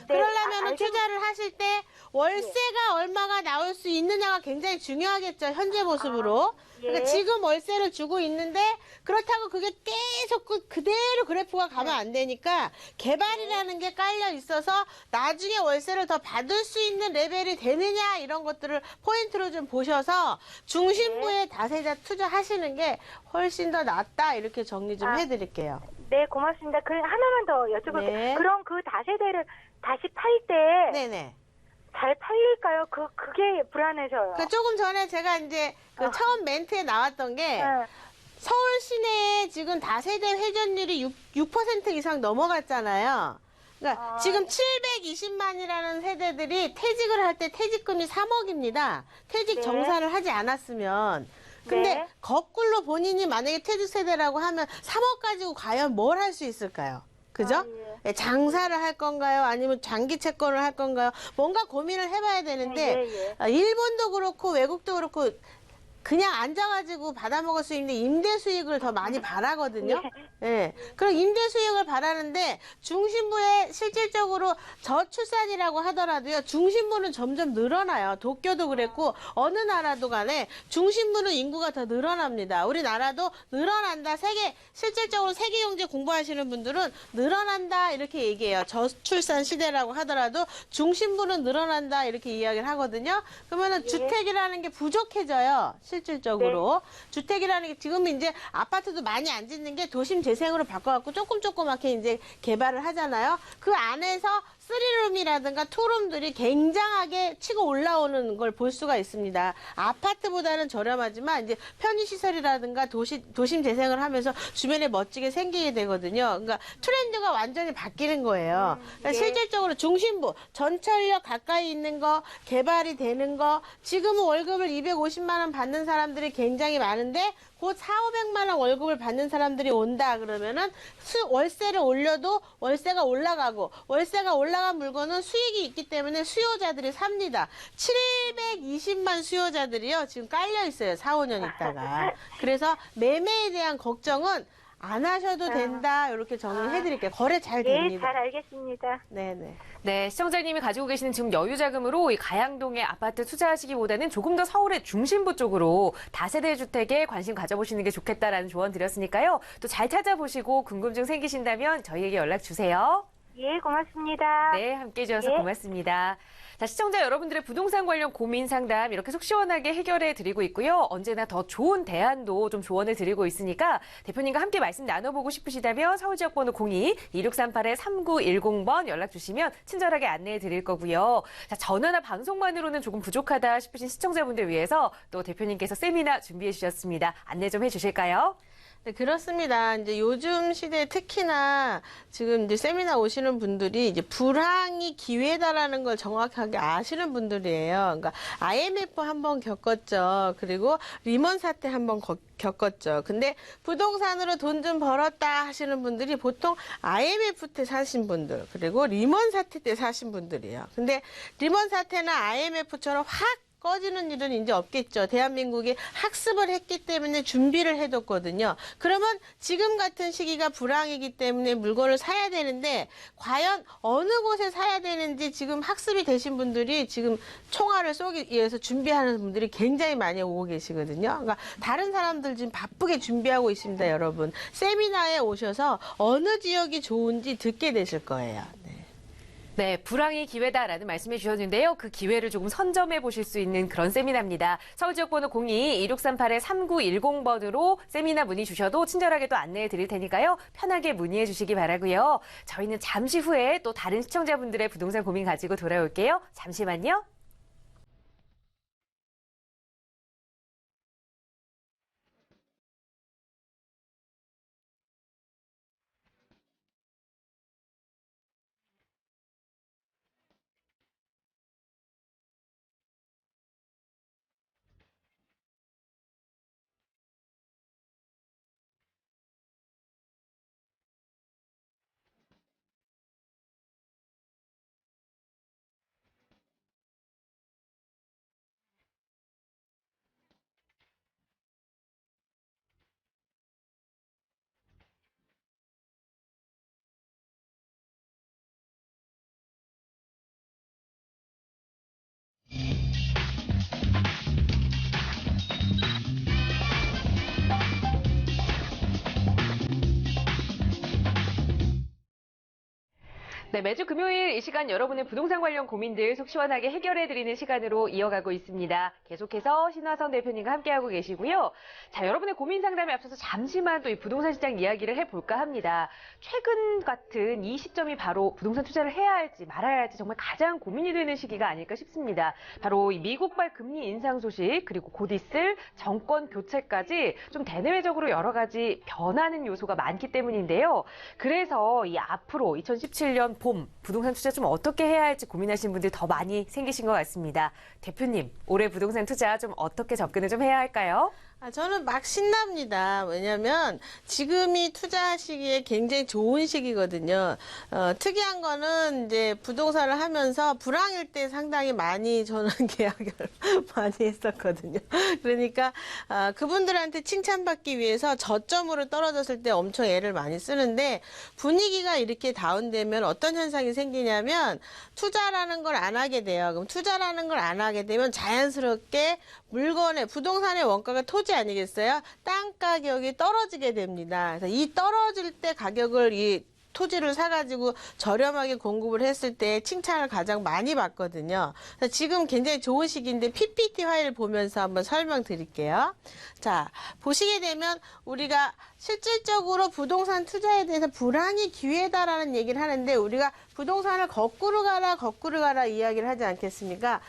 그러려면 투자를 하실 때 월세가 얼마가 나올 수 있느냐가 굉장히 중요하겠죠. 현재 모습으로. 그러니까 지금 월세를 주고 있는데 그렇다고 그게 계속 그대로 그래프가 가면 안 되니까 개발이라는 게 깔려 있어서 나중에 월세를 더 받을 수 있는 레벨이 되느냐 이런 것들을 포인트로 좀 보셔서 중심부에 다세대 투자하시는 게 훨씬 더 낫다 이렇게 정리 좀 해드릴게요. 네, 고맙습니다. 하나만 더 여쭤볼게요. 네. 그럼 그 다세대를 다시 팔 때 네네. 잘 팔릴까요? 그게 불안해서요. 그 조금 전에 제가 이제 그 처음 멘트에 나왔던 게 네. 서울 시내에 지금 다세대 회전율이 6% 이상 넘어갔잖아요. 그러니까 지금 720만이라는 세대들이 퇴직을 할 때 퇴직금이 3억입니다. 퇴직 정산을 하지 않았으면. 근데 거꾸로 본인이 만약에 퇴직 세대라고 하면 3억 가지고 과연 뭘 할 수 있을까요? 그죠? 예, 장사를 할 건가요? 아니면 장기 채권을 할 건가요? 뭔가 고민을 해봐야 되는데 일본도 그렇고 외국도 그렇고 그냥 앉아가지고 받아먹을 수 있는 임대 수익을 더 많이 바라거든요. 예. 그럼 임대 수익을 바라는데 중심부에 실질적으로 저출산이라고 하더라도요. 중심부는 점점 늘어나요. 도쿄도 그랬고 어느 나라도 간에 중심부는 인구가 더 늘어납니다. 우리나라도 늘어난다. 실질적으로 세계경제 공부하시는 분들은 늘어난다 이렇게 얘기해요. 저출산 시대라고 하더라도 중심부는 늘어난다 이렇게 이야기를 하거든요. 그러면은 주택이라는 게 부족해져요. 실질적으로. 주택이라는 게 지금 이제 아파트도 많이 안 짓는 게 도심 재생으로 바꿔갖고 조그맣게 이제 개발을 하잖아요. 그 안에서 쓰리룸이라든가 투룸들이 굉장하게 치고 올라오는 걸 볼 수가 있습니다. 아파트보다는 저렴하지만 이제 편의시설이라든가 도심 재생을 하면서 주변에 멋지게 생기게 되거든요. 그러니까 트렌드가 완전히 바뀌는 거예요. 그러니까 실질적으로 중심부, 전철역 가까이 있는 거, 개발이 되는 거, 지금은 월급을 250만 원 받는 사람들이 굉장히 많은데 곧 400~500만 원 월급을 받는 사람들이 온다 그러면은 월세를 올려도 월세가 올라가고 월세가 올라간 물건은 수익이 있기 때문에 수요자들이 삽니다. 720만 수요자들이요 지금 깔려 있어요. 4~5년 있다가. 그래서 매매에 대한 걱정은 안 하셔도 된다. 이렇게 정리해 드릴게요. 거래 잘 됩니다. 예, 잘 알겠습니다. 네네. 네, 시청자님이 가지고 계시는 지금 여유 자금으로 이 가양동의 아파트 투자하시기보다는 조금 더 서울의 중심부 쪽으로 다세대 주택에 관심 가져보시는 게 좋겠다라는 조언 드렸으니까요. 또 잘 찾아보시고 궁금증 생기신다면 저희에게 연락 주세요. 예, 고맙습니다. 네, 함께 해주셔서 예. 고맙습니다. 자, 시청자 여러분들의 부동산 관련 고민 상담 이렇게 속 시원하게 해결해 드리고 있고요. 언제나 더 좋은 대안도 좀 조언을 드리고 있으니까 대표님과 함께 말씀 나눠보고 싶으시다면 서울지역번호 02-2638-3910번 연락 주시면 친절하게 안내해 드릴 거고요. 자, 전화나 방송만으로는 조금 부족하다 싶으신 시청자분들 위해서 또 대표님께서 세미나 준비해 주셨습니다. 안내 좀 해주실까요? 네, 그렇습니다. 이제 요즘 시대에 특히나 지금 이제 세미나 오시는 분들이 이제 불황이 기회다라는 걸 정확하게 아시는 분들이에요. 그러니까 IMF 한번 겪었죠. 그리고 리먼 사태 한번 겪었죠. 근데 부동산으로 돈 좀 벌었다 하시는 분들이 보통 IMF 때 사신 분들, 그리고 리먼 사태 때 사신 분들이에요. 근데 리먼 사태나 IMF처럼 확 꺼지는 일은 이제 없겠죠. 대한민국이 학습을 했기 때문에 준비를 해뒀거든요. 그러면 지금 같은 시기가 불황이기 때문에 물건을 사야 되는데 과연 어느 곳에 사야 되는지 지금 학습이 되신 분들이 지금 총알을 쏘기 위해서 준비하는 분들이 굉장히 많이 오고 계시거든요. 그러니까 다른 사람들 지금 바쁘게 준비하고 있습니다, 여러분. 세미나에 오셔서 어느 지역이 좋은지 듣게 되실 거예요. 네, 불황이 기회다라는 말씀해 주셨는데요. 그 기회를 조금 선점해 보실 수 있는 그런 세미나입니다. 서울지역번호 02-2638-3910번으로 세미나 문의 주셔도 친절하게 또 안내해 드릴 테니까요. 편하게 문의해 주시기 바라고요. 저희는 잠시 후에 또 다른 시청자분들의 부동산 고민 가지고 돌아올게요. 잠시만요. 네, 매주 금요일 이 시간 여러분의 부동산 관련 고민들 속 시원하게 해결해드리는 시간으로 이어가고 있습니다. 계속해서 신화선 대표님과 함께하고 계시고요. 자, 여러분의 고민 상담에 앞서서 잠시만 또 이 부동산 시장 이야기를 해볼까 합니다. 최근 같은 이 시점이 바로 부동산 투자를 해야 할지 말아야 할지 정말 가장 고민이 되는 시기가 아닐까 싶습니다. 바로 이 미국발 금리 인상 소식 그리고 곧 있을 정권 교체까지 좀 대내외적으로 여러 가지 변하는 요소가 많기 때문인데요. 그래서 이 앞으로 2017년 봄 부동산 투자 좀 어떻게 해야 할지 고민하시는 분들이 더 많이 생기신 것 같습니다. 대표님, 올해 부동산 투자 좀 어떻게 접근을 좀 해야 할까요? 저는 막 신납니다. 왜냐면 지금이 투자하시기에 굉장히 좋은 시기거든요. 특이한 거는 이제 부동산을 하면서 불황일 때 상당히 많이 저는 계약을 많이 했었거든요. 그러니까 그분들한테 칭찬받기 위해서 저점으로 떨어졌을 때 엄청 애를 많이 쓰는데 분위기가 이렇게 다운되면 어떤 현상이 생기냐면 투자라는 걸 안 하게 돼요. 그럼 투자라는 걸 안 하게 되면 자연스럽게 물건의 부동산의 원가가 토지 아니겠어요? 땅 가격이 떨어지게 됩니다. 그래서 이 떨어질 때 가격을 이 토지를 사가지고 저렴하게 공급을 했을 때 칭찬을 가장 많이 받거든요. 그래서 지금 굉장히 좋은 시기인데 PPT 파일 보면서 한번 설명드릴게요. 자, 보시게 되면 우리가 실질적으로 부동산 투자에 대해서 불황이 기회다라는 얘기를 하는데 우리가 부동산을 거꾸로 가라 이야기를 하지 않겠습니까?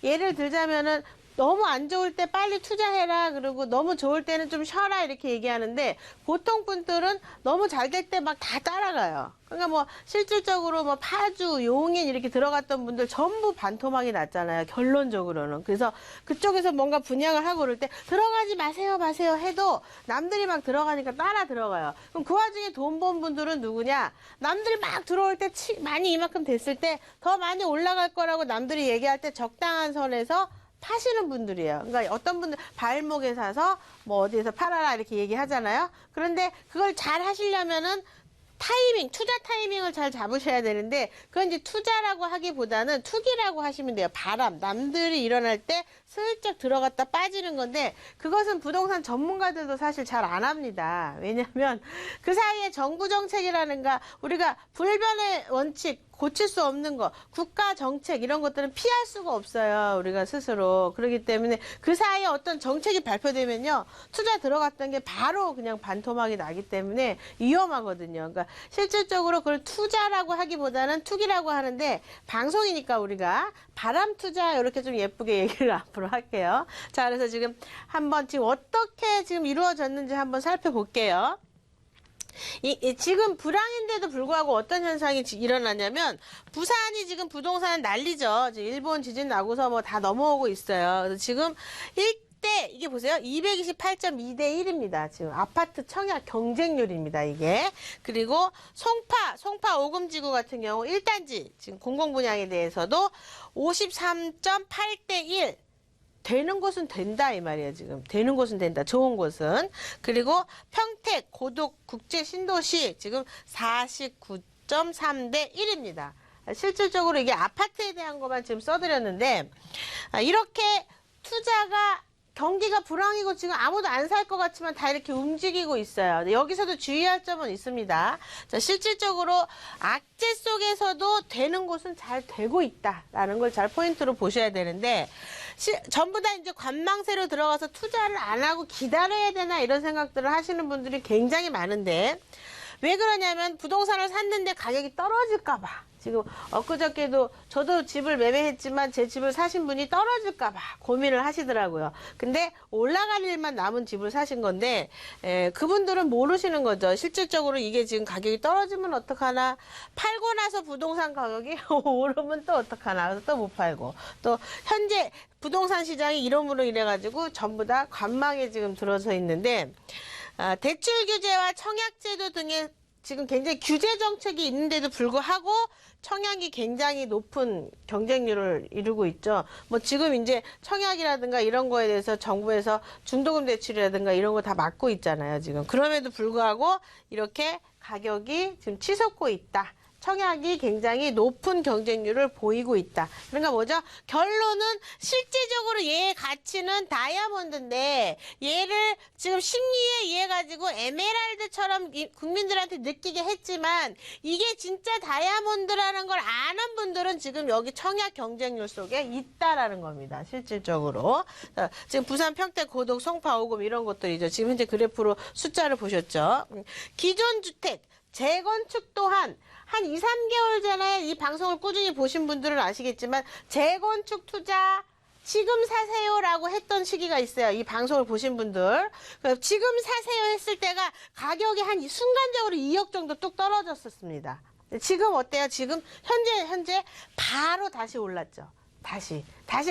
예를 들자면은 너무 안 좋을 때 빨리 투자해라 그리고 너무 좋을 때는 좀 쉬어라 이렇게 얘기하는데 보통 분들은 너무 잘 될 때 막 다 따라가요. 그러니까 뭐 실질적으로 뭐 파주, 용인 이렇게 들어갔던 분들 전부 반토막이 났잖아요. 결론적으로는. 그래서 그쪽에서 뭔가 분양을 하고 그럴 때 들어가지 마세요 해도 남들이 막 들어가니까 따라 들어가요. 그럼 그 와중에 돈 번 분들은 누구냐? 남들이 막 들어올 때 많이 이만큼 됐을 때 더 많이 올라갈 거라고 남들이 얘기할 때 적당한 선에서 파시는 분들이에요. 그러니까 어떤 분들 발목에 사서 뭐 어디에서 팔아라 이렇게 얘기하잖아요. 그런데 그걸 잘 하시려면은 투자 타이밍을 잘 잡으셔야 되는데 그건 이제 투자라고 하기보다는 투기라고 하시면 돼요. 바람, 남들이 일어날 때 슬쩍 들어갔다 빠지는 건데 그것은 부동산 전문가들도 사실 잘 안 합니다. 왜냐하면 그 사이에 정부 정책이라는가 우리가 불변의 원칙 고칠 수 없는 거, 국가 정책 이런 것들은 피할 수가 없어요. 우리가 스스로. 그렇기 때문에 그 사이에 어떤 정책이 발표되면요. 투자 들어갔던 게 바로 그냥 반토막이 나기 때문에 위험하거든요. 그러니까 실질적으로 그걸 투자라고 하기보다는 투기라고 하는데 방송이니까 우리가 바람 투자 이렇게 좀 예쁘게 얘기를 앞으로 할게요. 자, 그래서 지금 한번 지금 어떻게 지금 이루어졌는지 한번 살펴볼게요. 지금 불황인데도 불구하고 어떤 현상이 일어나냐면 부산이 지금 부동산 난리죠. 지금 일본 지진 나고서 뭐 다 넘어오고 있어요. 그래서 지금 이게 보세요. 228.2대 1입니다. 지금 아파트 청약 경쟁률입니다. 이게. 그리고 송파 오금지구 같은 경우 1단지 지금 공공분양에 대해서도 53.8대 1. 되는 곳은 된다 이 말이에요. 지금 되는 곳은 된다. 좋은 곳은. 그리고 평택 고독 국제 신도시 지금 49.3대 1입니다. 실질적으로 이게 아파트에 대한 것만 지금 써드렸는데 이렇게 투자가 경기가 불황이고 지금 아무도 안 살 것 같지만 다 이렇게 움직이고 있어요. 여기서도 주의할 점은 있습니다. 자, 실질적으로 악재 속에서도 되는 곳은 잘 되고 있다라는 걸 잘 포인트로 보셔야 되는데 전부 다 이제 관망세로 들어가서 투자를 안 하고 기다려야 되나 이런 생각들을 하시는 분들이 굉장히 많은데 왜 그러냐면 부동산을 샀는데 가격이 떨어질까 봐. 지금 엊그저께도 저도 집을 매매했지만 제 집을 사신 분이 떨어질까 봐 고민을 하시더라고요. 근데 올라갈 일만 남은 집을 사신 건데 그분들은 모르시는 거죠. 실질적으로 이게 지금 가격이 떨어지면 어떡하나, 팔고 나서 부동산 가격이 오르면 또 어떡하나, 그래서 또 못 팔고, 또 현재 부동산 시장이 이러므로 이래가지고 전부 다 관망에 지금 들어서 있는데 대출 규제와 청약제도 등의 지금 굉장히 규제 정책이 있는데도 불구하고 청약이 굉장히 높은 경쟁률을 이루고 있죠. 뭐 지금 이제 청약이라든가 이런 거에 대해서 정부에서 중도금 대출이라든가 이런 거 다 막고 있잖아요, 지금. 그럼에도 불구하고 이렇게 가격이 지금 치솟고 있다. 청약이 굉장히 높은 경쟁률을 보이고 있다. 그러니까 뭐죠? 결론은 실제적으로 얘의 가치는 다이아몬드인데 얘를 지금 심리에 의해 가지고 에메랄드처럼 국민들한테 느끼게 했지만 이게 진짜 다이아몬드라는 걸 아는 분들은 지금 여기 청약 경쟁률 속에 있다라는 겁니다. 실질적으로. 지금 부산 평택 고독 송파 오금 이런 것들이죠. 지금 현재 그래프로 숫자를 보셨죠. 기존 주택 재건축 또한 한 2, 3개월 전에 이 방송을 꾸준히 보신 분들은 아시겠지만 재건축 투자 지금 사세요라고 했던 시기가 있어요. 이 방송을 보신 분들. 지금 사세요 했을 때가 가격이 한 순간적으로 2억 정도 뚝 떨어졌었습니다. 지금 어때요? 지금 현재 바로 다시 올랐죠. 다시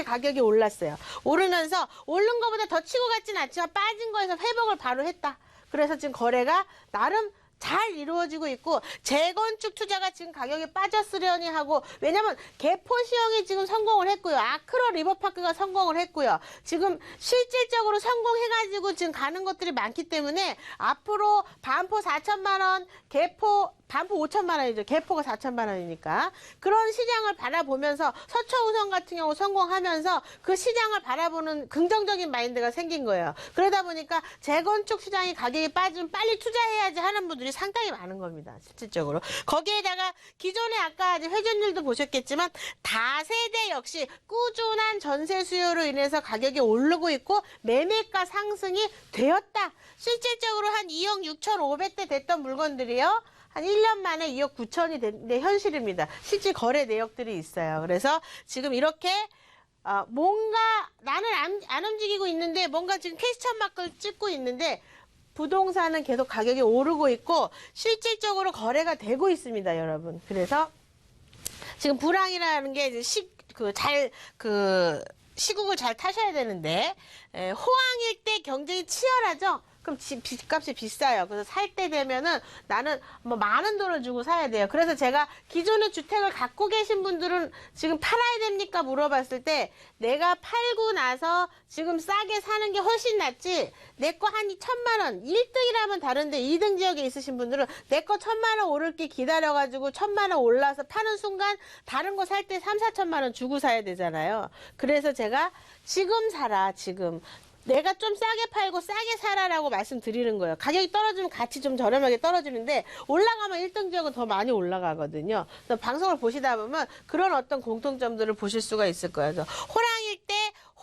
가격이 올랐어요. 오르면서 오른 것보다 더 치고 갔진 않지만 빠진 거에서 회복을 바로 했다. 그래서 지금 거래가 나름 잘 이루어지고 있고 재건축 투자가 지금 가격이 빠졌으려니 하고, 왜냐면 개포시형이 지금 성공을 했고요. 아크로 리버파크가 성공을 했고요. 지금 실질적으로 성공해가지고 지금 가는 것들이 많기 때문에 앞으로 반포 4천만 원, 개포 반포 5천만 원이죠. 개포가 4천만 원이니까. 그런 시장을 바라보면서 서초우성 같은 경우 성공하면서 그 시장을 바라보는 긍정적인 마인드가 생긴 거예요. 그러다 보니까 재건축 시장이 가격이 빠지면 빨리 투자해야지 하는 분들이 상당히 많은 겁니다. 실질적으로. 거기에다가 기존에 아까 회전율도 보셨겠지만 다세대 역시 꾸준한 전세 수요로 인해서 가격이 오르고 있고 매매가 상승이 되었다. 실질적으로 한 2억 6,500대 됐던 물건들이요. 한 1년 만에 2억 9천이 된 게 현실입니다. 실질 거래 내역들이 있어요. 그래서 지금 이렇게 뭔가 나는 안 움직이고 있는데 뭔가 지금 퀘스천 마크를 찍고 있는데 부동산은 계속 가격이 오르고 있고 실질적으로 거래가 되고 있습니다, 여러분. 그래서 지금 불황이라는 게 이제 시국을 잘 타셔야 되는데 호황일 때 경쟁이 치열하죠. 그럼 집값이 비싸요. 그래서 살 때 되면은 나는 뭐 많은 돈을 주고 사야 돼요. 그래서 제가 기존의 주택을 갖고 계신 분들은 지금 팔아야 됩니까? 물어봤을 때 내가 팔고 나서 지금 싸게 사는 게 훨씬 낫지. 내 거 한 1,000만 원, 1등이라면 다른데 2등 지역에 있으신 분들은 내 거 1,000만 원 오를 게 기다려가지고 1,000만 원 올라서 파는 순간 다른 거 살 때 3, 4천만 원 주고 사야 되잖아요. 그래서 제가 지금 사라, 지금. 내가 좀 싸게 팔고 싸게 사라라고 말씀드리는 거예요. 가격이 떨어지면 같이 좀 저렴하게 떨어지는데 올라가면 1등 지역은 더 많이 올라가거든요. 그래서 방송을 보시다 보면 그런 어떤 공통점들을 보실 수가 있을 거예요. 그래서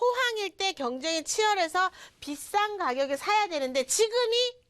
호황일 때 경쟁이 치열해서 비싼 가격에 사야 되는데 지금이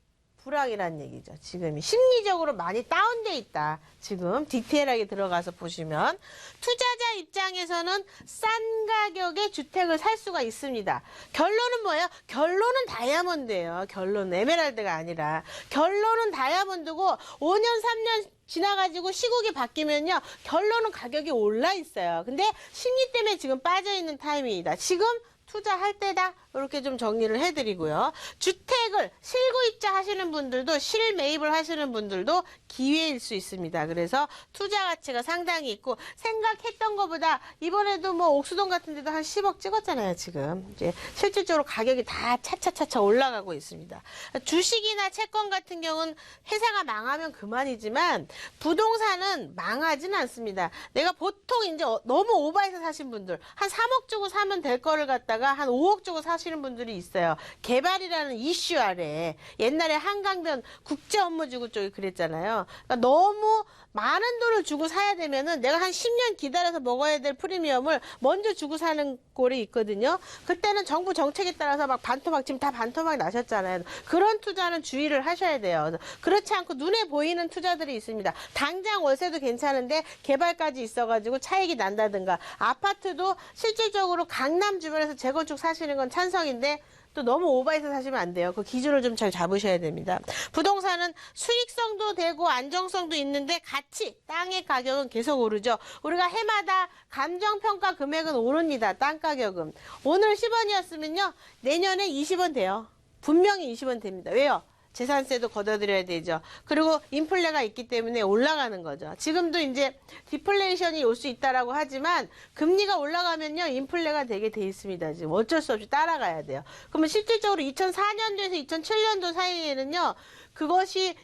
불황이라는 얘기죠. 지금이 심리적으로 많이 다운돼 있다. 지금 디테일하게 들어가서 보시면 투자자 입장에서는 싼 가격에 주택을 살 수가 있습니다. 결론은 뭐예요? 결론은 다이아몬드예요. 결론은 에메랄드가 아니라 결론은 다이아몬드고 5년 3년 지나가지고 시국이 바뀌면요. 결론은 가격이 올라 있어요. 근데 심리 때문에 지금 빠져 있는 타이밍이다. 지금 투자할 때다. 이렇게 좀 정리를 해드리고요. 주택을 실구입자 하시는 분들도 실매입을 하시는 분들도 기회일 수 있습니다. 그래서 투자 가치가 상당히 있고 생각했던 것보다 이번에도 뭐 옥수동 같은 데도 한 10억 찍었잖아요. 지금 이제 실질적으로 가격이 다 차차차차 올라가고 있습니다. 주식이나 채권 같은 경우는 회사가 망하면 그만이지만 부동산은 망하진 않습니다. 내가 보통 이제 너무 오버해서 사신 분들 한 3억 주고 사면 될 거를 갖다가 한 5억 주고 사시는 분들이 있어요. 개발이라는 이슈 아래 옛날에 한강변 국제업무지구 쪽이 그랬잖아요. 그러니까 너무 많은 돈을 주고 사야 되면은 내가 한 10년 기다려서 먹어야 될 프리미엄을 먼저 주고 사는 꼴이 있거든요. 그때는 정부 정책에 따라서 막 반토막, 지금 다 반토막 나셨잖아요. 그런 투자는 주의를 하셔야 돼요. 그렇지 않고 눈에 보이는 투자들이 있습니다. 당장 월세도 괜찮은데 개발까지 있어가지고 차익이 난다든가 아파트도 실질적으로 강남 주변에서 재건축 사시는 건 찬성인데 또 너무 오버해서 사시면 안 돼요. 그 기준을 좀 잘 잡으셔야 됩니다. 부동산은 수익성도 되고 안정성도 있는데 가치, 땅의 가격은 계속 오르죠. 우리가 해마다 감정평가 금액은 오릅니다. 땅 가격은. 오늘 10원이었으면요. 내년에 20원 돼요. 분명히 20원 됩니다. 왜요? 재산세도 걷어들여야 되죠. 그리고 인플레가 있기 때문에 올라가는 거죠. 지금도 이제 디플레이션이 올 수 있다라고 하지만 금리가 올라가면요 인플레가 되게 돼 있습니다. 지금 어쩔 수 없이 따라가야 돼요. 그러면 실질적으로 2004년도에서 2007년도 사이에는요 그것이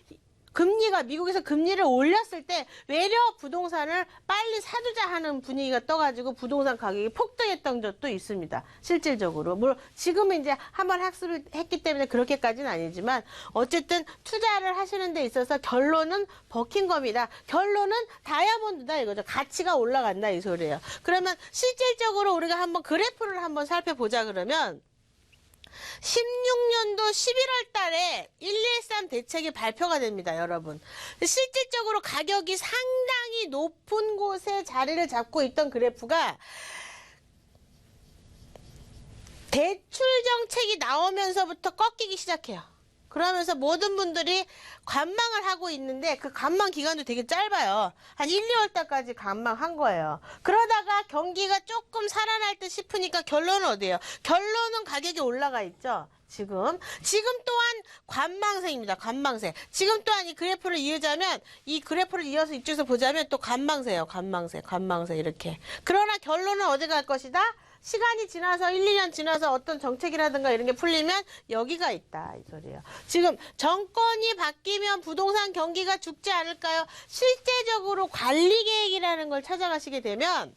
미국에서 금리를 올렸을 때 외려 부동산을 빨리 사두자 하는 분위기가 떠가지고 부동산 가격이 폭등했던 적도 있습니다. 실질적으로. 물론 지금은 이제 한번 학습을 했기 때문에 그렇게까지는 아니지만 어쨌든 투자를 하시는 데 있어서 결론은 버킹검이다. 결론은 다이아몬드다 이거죠. 가치가 올라간다 이 소리예요. 그러면 실질적으로 우리가 한번 그래프를 한번 살펴보자 그러면 16년도 11월 달에 113 대책이 발표가 됩니다, 여러분. 실질적으로 가격이 상당히 높은 곳에 자리를 잡고 있던 그래프가 대출 정책이 나오면서부터 꺾이기 시작해요. 그러면서 모든 분들이 관망을 하고 있는데 그 관망 기간도 되게 짧아요. 한 1, 2월 달까지 관망한 거예요. 그러다가 경기가 조금 살아날 듯 싶으니까 결론은 어디예요? 결론은 가격이 올라가 있죠. 지금 또한 관망세입니다. 관망세. 지금 또한 이 그래프를 이어자면 이 그래프를 이어서 이쪽에서 보자면 또 관망세예요. 관망세 이렇게. 그러나 결론은 어디 갈 것이다? 시간이 지나서 1, 2년 지나서 어떤 정책이라든가 이런 게 풀리면 여기가 있다 이 소리예요. 지금 정권이 바뀌고 계획이면 부동산 경기가 죽지 않을까요? 실제적으로 관리 계획이라는 걸 찾아가시게 되면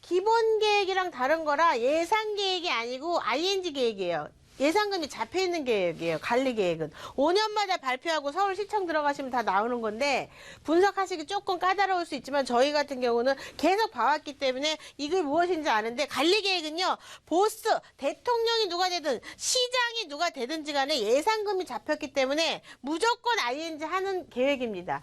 기본 계획이랑 다른 거라 예산 계획이 아니고 ING 계획이에요. 예산금이 잡혀있는 계획이에요. 관리 계획은. 5년마다 발표하고 서울시청 들어가시면 다 나오는 건데 분석하시기 조금 까다로울 수 있지만 저희 같은 경우는 계속 봐왔기 때문에 이게 무엇인지 아는데 관리 계획은요. 보스, 대통령이 누가 되든 시장이 누가 되든지 간에 예산금이 잡혔기 때문에 무조건 ING 하는 계획입니다.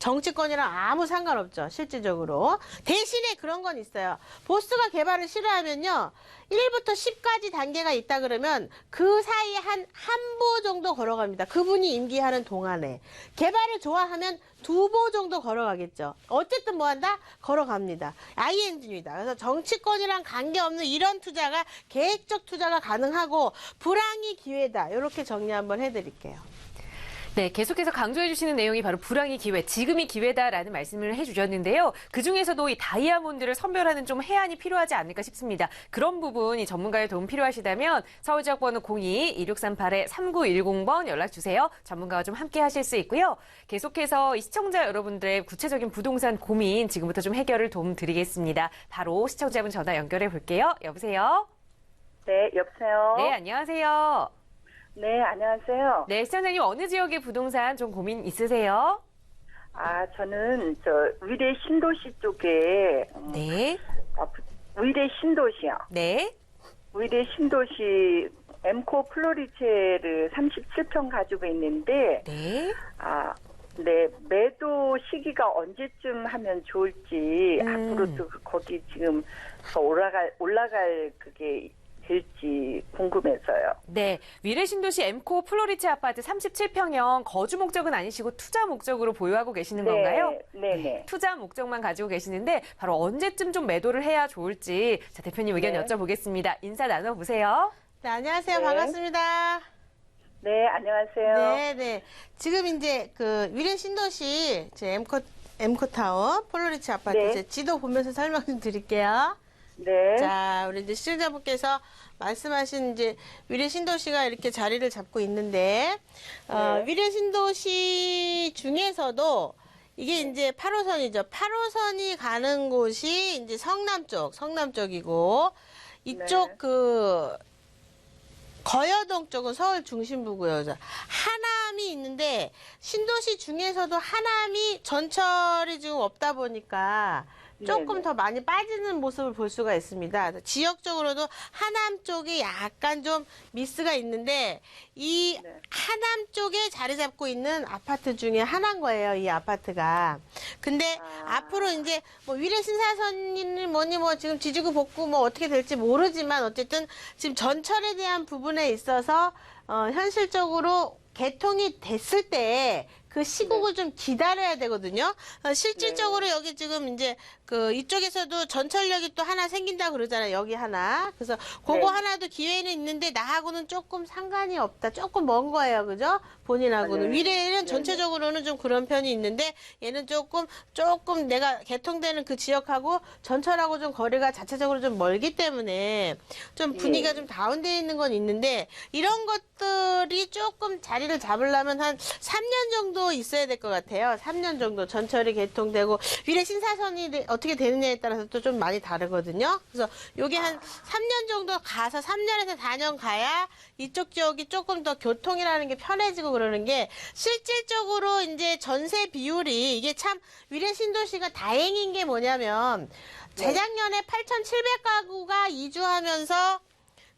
정치권이랑 아무 상관없죠. 실질적으로. 대신에 그런 건 있어요. 보스가 개발을 싫어하면요. 1부터 10까지 단계가 있다 그러면 그 사이에 한 보 정도 걸어갑니다. 그분이 임기하는 동안에. 개발을 좋아하면 2보 정도 걸어가겠죠. 어쨌든 뭐 한다? 걸어갑니다. ING입니다. 그래서 정치권이랑 관계없는 이런 투자가 계획적 투자가 가능하고 불황이 기회다. 이렇게 정리 한번 해드릴게요. 네, 계속해서 강조해 주시는 내용이 바로 불황의 기회, 지금이 기회다라는 말씀을 해주셨는데요. 그중에서도 이 다이아몬드를 선별하는 좀 해안이 필요하지 않을까 싶습니다. 그런 부분 이 전문가의 도움 필요하시다면 서울지역번호 02-2638-3910번 연락 주세요. 전문가와 좀 함께 하실 수 있고요. 계속해서 이 시청자 여러분들의 구체적인 부동산 고민 지금부터 좀 해결을 도움드리겠습니다. 바로 시청자분 전화 연결해 볼게요. 여보세요? 네, 여보세요? 네, 안녕하세요. 네, 안녕하세요. 네, 시청자님 어느 지역의 부동산 좀 고민 있으세요? 저는 의뢰 신도시 쪽에 네. 의뢰 신도시요. 네. 의뢰 신도시 엠코 플로리체를 37평 가지고 있는데 네. 네, 매도 시기가 언제쯤 하면 좋을지 앞으로도 거기 지금 더 올라갈 그게 될지 궁금해서요. 네, 위례신도시 엠코 플로리체 아파트 37평형 거주 목적은 아니시고 투자 목적으로 보유하고 계시는 건가요? 네. 투자 목적만 가지고 계시는데 바로 언제쯤 좀 매도를 해야 좋을지 자, 대표님 의견 네. 여쭤보겠습니다. 인사 나눠보세요. 네, 안녕하세요. 네. 반갑습니다. 네, 안녕하세요. 네. 지금 이제 그 위례 신도시 제 엠코타워 폴로리치 아파트 네. 제 지도 보면서 설명 좀 드릴게요. 네. 자, 우리 이제 시청자분께서 말씀하신 이제 위례 신도시가 이렇게 자리를 잡고 있는데, 네. 위례 신도시 중에서도 이게 이제 8호선이죠. 8호선이 가는 곳이 이제 성남 쪽이고, 이쪽 네. 그, 거여동 쪽은 서울 중심부고요. 그래서 하남이 있는데 신도시 중에서도 하남이 전철이 지금 없다 보니까 조금 네네. 더 많이 빠지는 모습을 볼 수가 있습니다. 지역적으로도 하남 쪽이 약간 좀 미스가 있는데 이 네. 하남 쪽에 자리 잡고 있는 아파트 중에 하나인 거예요. 이 아파트가. 근데 앞으로 이제 뭐 위례 신사선이니 뭐니 뭐 지금 지지구 복구 뭐 어떻게 될지 모르지만 어쨌든 지금 전철에 대한 부분에 있어서 현실적으로 개통이 됐을 때 그 시국을 좀 기다려야 되거든요. 실질적으로 여기 지금 이제 그 이쪽에서도 전철역이 또 하나 생긴다 그러잖아요. 여기 하나. 그래서 그거 네. 하나도 기회는 있는데 나하고는 조금 상관이 없다. 조금 먼 거예요. 그죠? 본인하고는. 네. 위례는 네. 전체적으로는 좀 그런 편이 있는데 얘는 조금 내가 개통되는 그 지역하고 전철하고 좀 거리가 자체적으로 좀 멀기 때문에 좀 분위기가 좀 다운되어 있는 건 있는데 이런 것들이 조금 자리를 잡으려면 한 3년 정도 있어야 될 것 같아요. 3년 정도 전철이 개통되고 위례 신사선이 어떻게 되느냐에 따라서 또 좀 많이 다르거든요. 그래서 요게 한 3년 정도 가서 3년에서 4년 가야 이쪽 지역이 조금 더 교통이라는 게 편해지고 그러는 게 실질적으로 이제 전세 비율이 이게 참 위례 신도시가 다행인 게 뭐냐면 재작년에 8,700가구가 이주하면서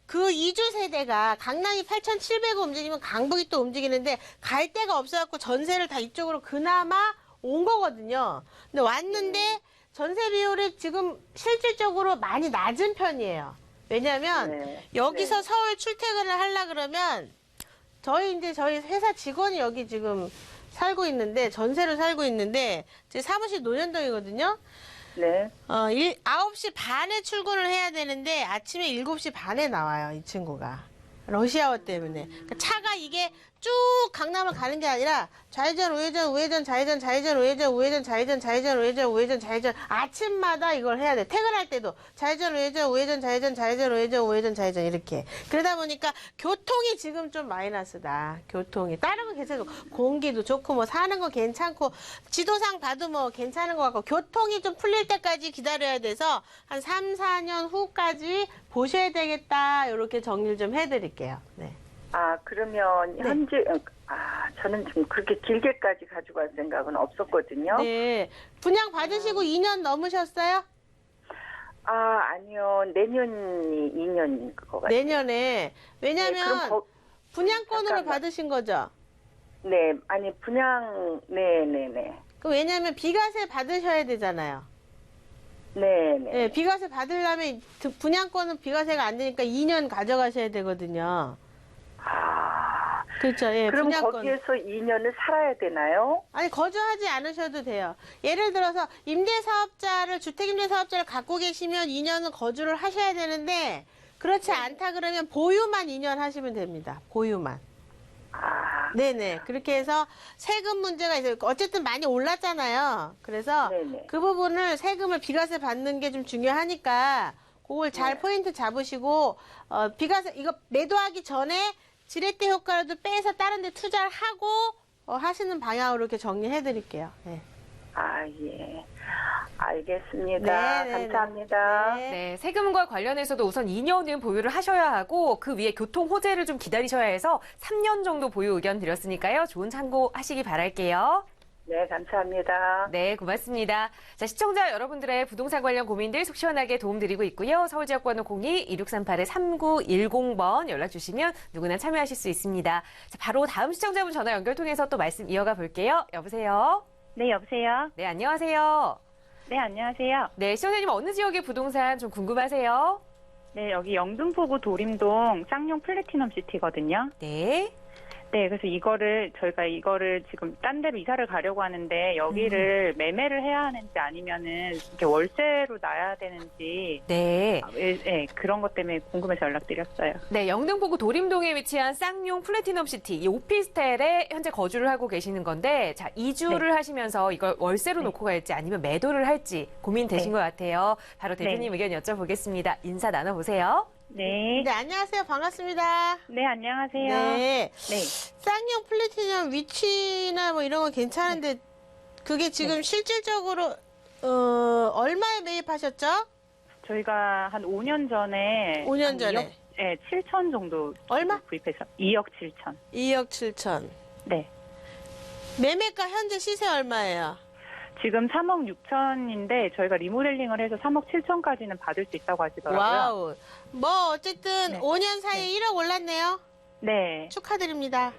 그 이주 세대가 강남이 8,700을 움직이면 강북이 또 움직이는데 갈 데가 없어갖고 전세를 다 이쪽으로 그나마 온 거거든요. 근데 왔는데 전세 비율이 지금 실질적으로 많이 낮은 편이에요. 왜냐면 네. 여기서 네. 서울 출퇴근을 하려 그러면 저희 회사 직원이 여기 지금 살고 있는데 전세로 살고 있는데 제 사무실 논현동이거든요. 네. 9시 반에 출근을 해야 되는데 아침에 7시 반에 나와요, 이 친구가. 러시아워 때문에. 그러니까 차가 이게 쭉 강남을 가는 게 아니라 좌회전, 우회전, 우회전, 좌회전, 좌회전, 우회전, 우회전, 좌회전, 좌회전, 우회전, 우회전, 좌회전. 아침마다 이걸 해야 돼. 퇴근할 때도 좌회전, 우회전, 우회전, 좌회전, 좌회전, 우회전, 우회전, 좌회전 이렇게. 그러다 보니까 교통이 지금 좀 마이너스다. 교통이. 다른 거 괜찮고 공기도 좋고 뭐 사는 거 괜찮고 지도상 봐도 뭐 괜찮은 것 같고 교통이 좀 풀릴 때까지 기다려야 돼서 한 3, 4년 후까지 보셔야 되겠다. 이렇게 정리를 좀 해드릴게요. 네. 아, 그러면 네. 현재, 저는 좀 그렇게 길게까지 가지고 갈 생각은 없었거든요. 네. 분양 받으시고 2년 넘으셨어요? 아니요. 내년이 2년인 것 같아요. 내년에. 왜냐면 네, 그럼 분양권으로 잠깐만. 받으신 거죠? 네, 아니, 분양, 네네네. 왜냐면 비과세 받으셔야 되잖아요. 네네. 네, 비과세 받으려면 분양권은 비과세가 안 되니까 2년 가져가셔야 되거든요. 그렇죠. 예, 그럼 분양권. 거기에서 2년을 살아야 되나요? 아니 거주하지 않으셔도 돼요. 예를 들어서 주택임대사업자를 갖고 계시면 2년은 거주를 하셔야 되는데 그렇지 않다 그러면 보유만 2년 하시면 됩니다. 보유만. 네네. 그렇게 해서 세금 문제가 있어요. 어쨌든 많이 올랐잖아요. 그래서 네네. 그 부분을 세금을 비과세 받는 게 좀 중요하니까 그걸 잘 포인트 잡으시고 비과세 이거 매도하기 전에 지렛대 효과라도 빼서 다른 데 투자를 하고 하시는 방향으로 이렇게 정리해 드릴게요. 네. 예. 알겠습니다. 네, 감사합니다. 네. 네, 세금과 관련해서도 우선 2년은 보유를 하셔야 하고 그 위에 교통 호재를 좀 기다리셔야 해서 3년 정도 보유 의견 드렸으니까요. 좋은 참고하시기 바랄게요. 네, 감사합니다. 네, 고맙습니다. 자, 시청자 여러분들의 부동산 관련 고민들 속 시원하게 도움드리고 있고요. 서울지역번호 02-2638-3910번 연락 주시면 누구나 참여하실 수 있습니다. 자, 바로 다음 시청자분 전화 연결 통해서 또 말씀 이어가 볼게요. 여보세요? 네, 여보세요? 네, 안녕하세요. 네, 안녕하세요. 네, 시청자님 어느 지역의 부동산 좀 궁금하세요? 네, 여기 영등포구 도림동 쌍용 플래티넘 시티거든요. 네. 네, 그래서 저희가 이거를 지금 딴 데로 이사를 가려고 하는데 여기를 매매를 해야 하는지 아니면은 이렇게 월세로 놔야 되는지 네. 네, 그런 것 때문에 궁금해서 연락드렸어요. 네, 영등포구 도림동에 위치한 쌍용 플래티넘 시티, 이 오피스텔에 현재 거주를 하고 계시는 건데, 자, 이주를 하시면서 이걸 월세로 놓고 갈지 아니면 매도를 할지 고민되신 것 같아요. 바로 대표님 의견 여쭤보겠습니다. 인사 나눠보세요. 네. 네, 안녕하세요. 반갑습니다. 네, 안녕하세요. 네. 네. 쌍용 플래티넘 위치나 뭐 이런 건 괜찮은데 그게 지금 실질적으로 얼마에 매입하셨죠? 저희가 한 5년 전에 5년 한 전에. 2억, 네, 7천 정도 얼마? 구입해서 2억 7천. 2억 7천. 네. 매매가 현재 시세 얼마예요? 지금 3억 6천인데 저희가 리모델링을 해서 3억 7천까지는 받을 수 있다고 하시더라고요. 와우. 뭐 어쨌든 네. 5년 사이에 1억 올랐네요. 네. 축하드립니다.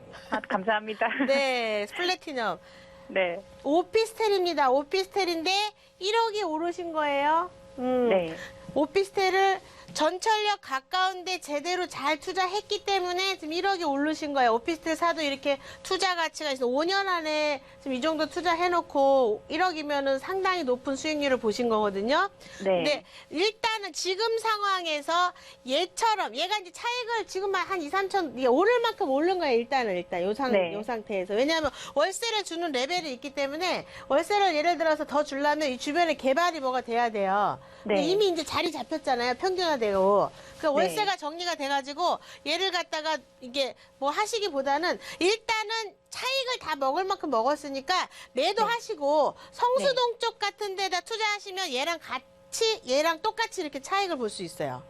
감사합니다. 네, 플래티넘. 네. 오피스텔입니다. 오피스텔인데 1억이 오르신 거예요. 네. 오피스텔을 전철역 가까운데 제대로 잘 투자했기 때문에 지금 1억이 오르신 거예요. 오피스텔 사도 이렇게 투자 가치가 있어. 5년 안에 지금 이 정도 투자해놓고 1억이면은 상당히 높은 수익률을 보신 거거든요. 네. 근데 일단은 지금 상황에서 얘처럼 얘가 이제 차익을 지금 한 2, 3천 이게 오를 만큼 오른 거예요. 일단 네. 요 상태에서. 왜냐하면 월세를 주는 레벨이 있기 때문에 월세를 예를 들어서 더 주려면 이 주변에 개발이 뭐가 돼야 돼요. 근데 네. 이미 이제 자리 잡혔잖아요. 평균화되고. 그 월세가 정리가 돼가지고 얘를 갖다가 이게 뭐 하시기보다는 일단은 차익을 다 먹을 만큼 먹었으니까 매도하시고 성수동 쪽 같은 데다 투자하시면 얘랑 똑같이 이렇게 차익을 볼 수 있어요.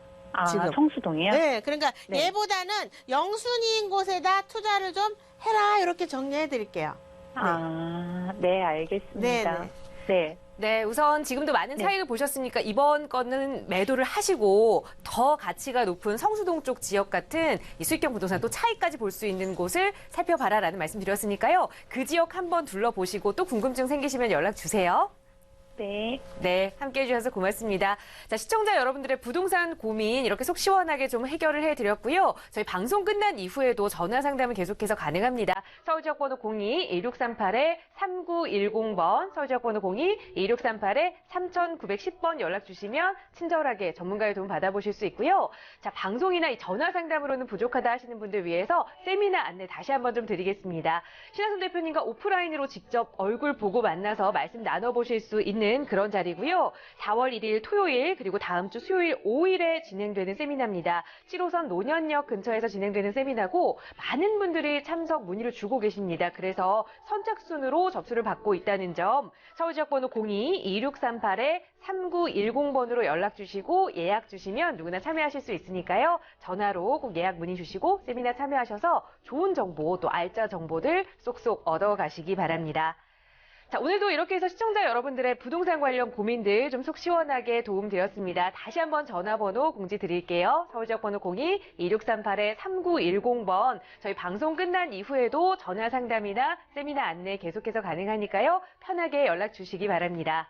지금. 성수동이요? 네, 그러니까 네. 얘보다는 영순이인 곳에다 투자를 좀 해라 이렇게 정리해 드릴게요. 네, 알겠습니다. 네, 네. 네, 우선 지금도 많은 차익을 보셨으니까 이번 거는 매도를 하시고 더 가치가 높은 성수동 쪽 지역 같은 이 수익형 부동산 또 차익까지 볼 수 있는 곳을 살펴봐라라는 말씀 드렸으니까요. 그 지역 한번 둘러보시고 또 궁금증 생기시면 연락 주세요. 네. 네, 함께해 주셔서 고맙습니다. 자, 시청자 여러분들의 부동산 고민 이렇게 속 시원하게 좀 해결을 해드렸고요. 저희 방송 끝난 이후에도 전화 상담은 계속해서 가능합니다. 서울지역번호 02-1638-3910번, 서울지역번호 02-1638-3910번 연락 주시면 친절하게 전문가의 도움 받아보실 수 있고요. 자, 방송이나 이 전화 상담으로는 부족하다 하시는 분들 위해서 세미나 안내 다시 한번 좀 드리겠습니다. 신하선 대표님과 오프라인으로 직접 얼굴 보고 만나서 말씀 나눠보실 수 있는 그런 자리고요. 4월 1일 토요일 그리고 다음 주 수요일 5일에 진행되는 세미나입니다. 7호선 노년역 근처에서 진행되는 세미나고 많은 분들이 참석 문의를 주고 계십니다. 그래서 선착순으로 접수를 받고 있다는 점 서울지역번호 02-2638-3910번으로 연락 주시고 예약 주시면 누구나 참여하실 수 있으니까요. 전화로 꼭 예약 문의 주시고 세미나 참여하셔서 좋은 정보 또 알짜 정보들 쏙쏙 얻어가시기 바랍니다. 자, 오늘도 이렇게 해서 시청자 여러분들의 부동산 관련 고민들 좀 속 시원하게 도움되었습니다. 다시 한번 전화번호 공지 드릴게요. 서울지역번호 02-2638-3910번. 저희 방송 끝난 이후에도 전화 상담이나 세미나 안내 계속해서 가능하니까요. 편하게 연락 주시기 바랍니다.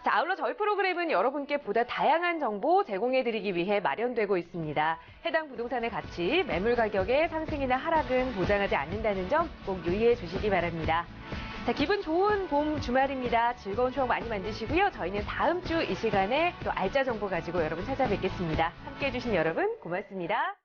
자, 아울러 저희 프로그램은 여러분께 보다 다양한 정보 제공해드리기 위해 마련되고 있습니다. 해당 부동산의 가치, 매물 가격의 상승이나 하락은 보장하지 않는다는 점 꼭 유의해 주시기 바랍니다. 자, 기분 좋은 봄 주말입니다. 즐거운 추억 많이 만드시고요. 저희는 다음 주 이 시간에 또 알짜 정보 가지고 여러분 찾아뵙겠습니다. 함께해 주신 여러분 고맙습니다.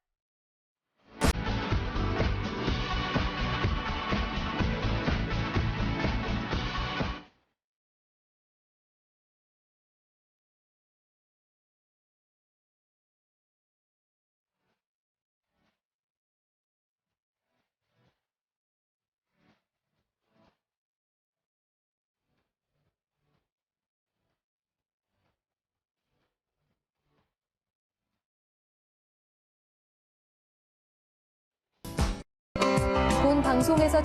본 방송에서